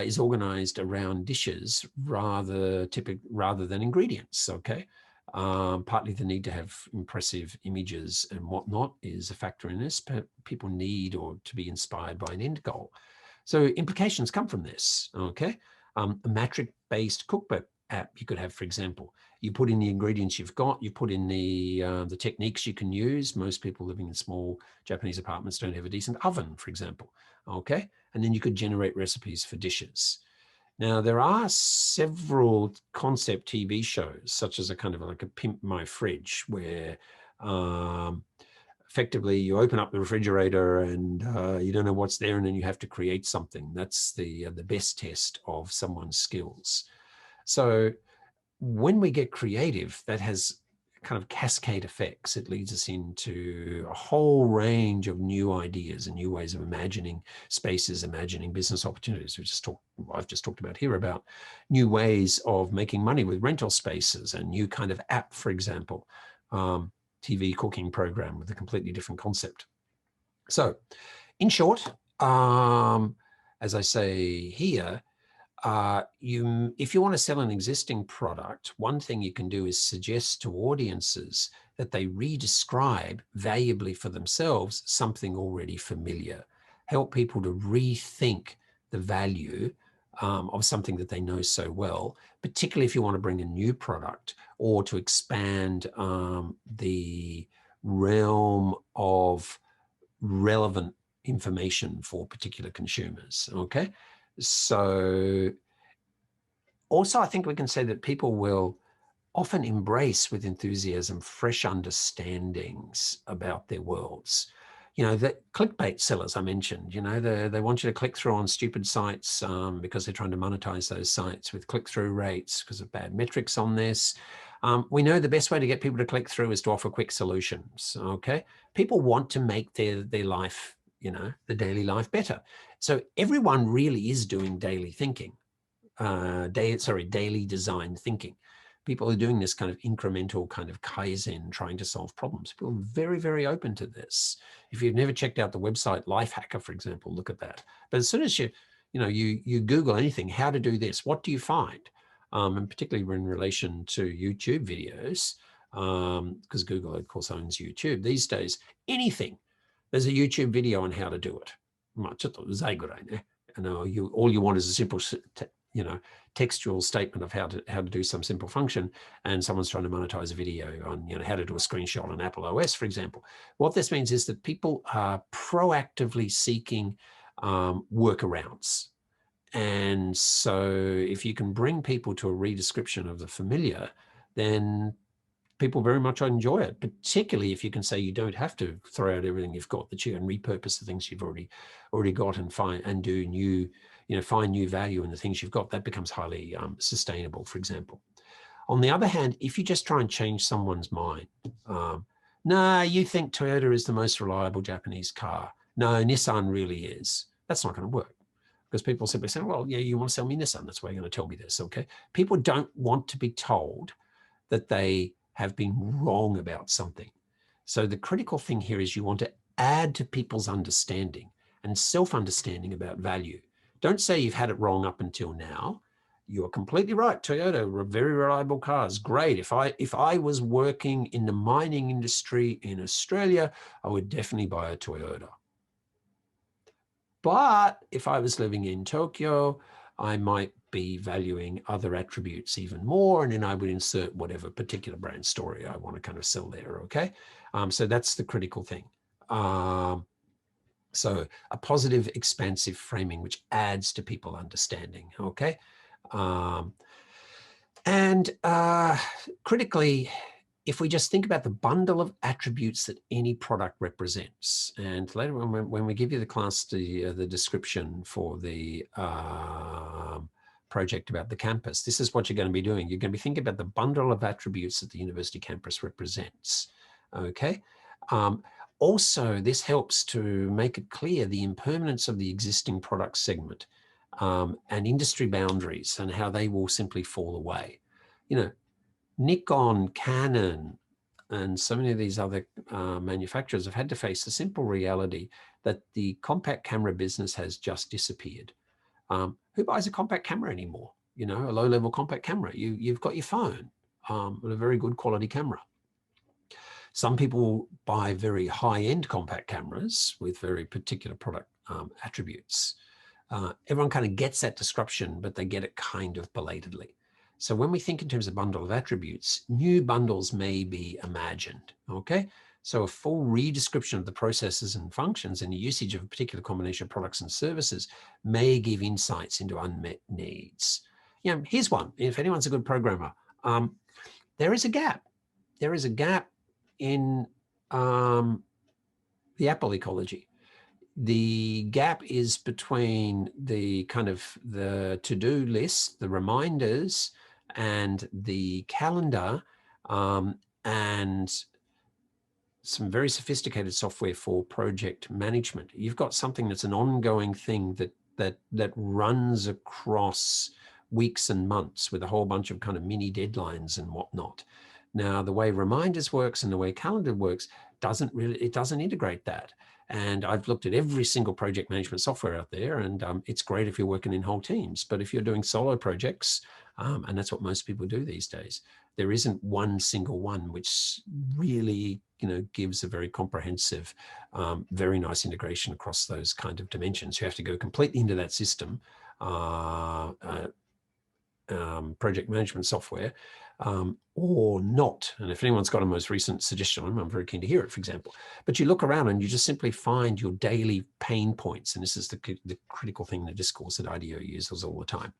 is organized around dishes rather than ingredients, okay? Partly the need to have impressive images and whatnot is a factor in this, but people need or to be inspired by an end goal. So implications come from this, okay? A metric-based cookbook app you could have, for example. You put in the ingredients you've got, you put in the techniques you can use. Most people living in small Japanese apartments don't have a decent oven, for example, okay? And then you could generate recipes for dishes. Now, there are several concept TV shows, such as a kind of like a Pimp My Fridge, where effectively you open up the refrigerator and you don't know what's there, and then you have to create something. That's the best test of someone's skills. So when we get creative, that has kind of cascade effects. It leads us into a whole range of new ideas and new ways of imagining spaces, imagining business opportunities. I've just talked about here about new ways of making money with rental spaces, a new kind of app, for example, TV cooking program with a completely different concept. So in short, as I say here, if you want to sell an existing product, one thing you can do is suggest to audiences that they re-describe valuably for themselves something already familiar. Help people to rethink the value of something that they know so well, particularly if you want to bring a new product or to expand the realm of relevant information for particular consumers, okay? So also, I think we can say that people will often embrace with enthusiasm fresh understandings about their worlds. You know, the clickbait sellers I mentioned, you know, they want you to click through on stupid sites because they're trying to monetize those sites with click-through rates because of bad metrics on this. We know the best way to get people to click through is to offer quick solutions, okay? People want to make their life, you know, the daily life better. So everyone really is doing daily thinking, daily design thinking. People are doing this kind of incremental kind of Kaizen, trying to solve problems. People are very, very open to this. If you've never checked out the website Lifehacker, for example, look at that. But as soon as you Google anything, how to do this, what do you find? And particularly in relation to YouTube videos, because Google, of course, owns YouTube these days, anything, there's a YouTube video on how to do it. All you want is a simple, textual statement of how to do some simple function, and someone's trying to monetize a video on how to do a screenshot on Apple OS, for example. What this means is that people are proactively seeking workarounds. And so if you can bring people to a redescription of the familiar, then people very much enjoy it, particularly if you can say you don't have to throw out everything you've got, that you can repurpose the things you've already got and find new value in the things you've got. That becomes highly sustainable, for example. On the other hand, if you just try and change someone's mind, no, you think Toyota is the most reliable Japanese car. No, Nissan really is. That's not going to work. Because people simply say, well, yeah, you want to sell me Nissan. That's why you're going to tell me this, okay? People don't want to be told that they have been wrong about something. So the critical thing here is you want to add to people's understanding. and self-understanding about value. Don't say you've had it wrong up until now. You're completely right. Toyota were very reliable cars. Great. If I was working in the mining industry in Australia, I would definitely buy a Toyota. But if I was living in Tokyo, I might be valuing other attributes even more, and then I would insert whatever particular brand story I want to kind of sell there, okay? So that's the critical thing. So a positive, expansive framing, which adds to people understanding, okay? Critically, if we just think about the bundle of attributes that any product represents, and later on when we give you the class, the description for the project about the campus, this is what you're going to be doing. You're going to be thinking about the bundle of attributes that the university campus represents, okay? Also, this helps to make it clear the impermanence of the existing product segment and industry boundaries and how they will simply fall away. You know, Nikon, Canon, and so many of these other manufacturers have had to face the simple reality that the compact camera business has just disappeared. Who buys a compact camera anymore? You know, a low-level compact camera. You've got your phone with a very good quality camera. Some people buy very high-end compact cameras with very particular product attributes. Everyone kind of gets that description, but they get it kind of belatedly. So when we think in terms of bundle of attributes, new bundles may be imagined, okay? So a full redescription of the processes and functions and the usage of a particular combination of products and services may give insights into unmet needs. You know, here's one, if anyone's a good programmer, there is a gap. There is a gap in the Apple ecology. The gap is between the kind of the to-do list, the reminders, and the calendar, and some very sophisticated software for project management. You've got something that's an ongoing thing that runs across weeks and months with a whole bunch of kind of mini deadlines and whatnot. Now, the way reminders works and the way calendar works doesn't integrate that. And I've looked at every single project management software out there, and it's great if you're working in whole teams. But if you're doing solo projects, and that's what most people do these days, there isn't one single one which really, you know, gives a very comprehensive, very nice integration across those kind of dimensions. You have to go completely into that system, project management software, or not. And if anyone's got a most recent suggestion, I'm very keen to hear it, for example. But you look around and you just simply find your daily pain points. And this is the critical thing in the discourse that IDEO uses all the time.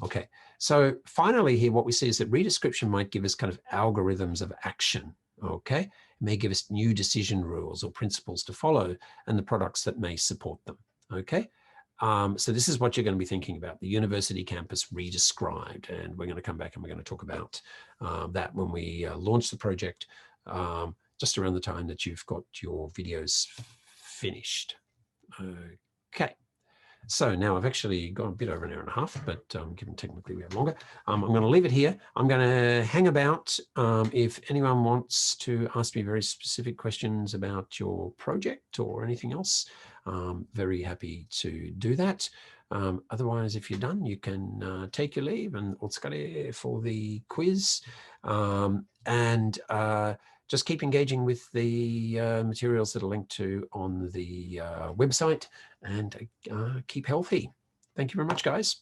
Okay, so finally here, what we see is that redescription might give us kind of algorithms of action, okay? It may give us new decision rules or principles to follow and the products that may support them, okay? So this is what you're going to be thinking about, the university campus redescribed, and we're going to come back and we're going to talk about that when we launch the project, just around the time that you've got your videos finished. Okay. So now I've actually gone a bit over an hour and a half, but given technically we have longer, I'm going to leave it here. I'm going to hang about. If anyone wants to ask me very specific questions about your project or anything else, very happy to do that. Otherwise, if you're done, you can take your leave and otsukare for the quiz. Just keep engaging with the materials that are linked to on the website, and keep healthy. Thank you very much, guys.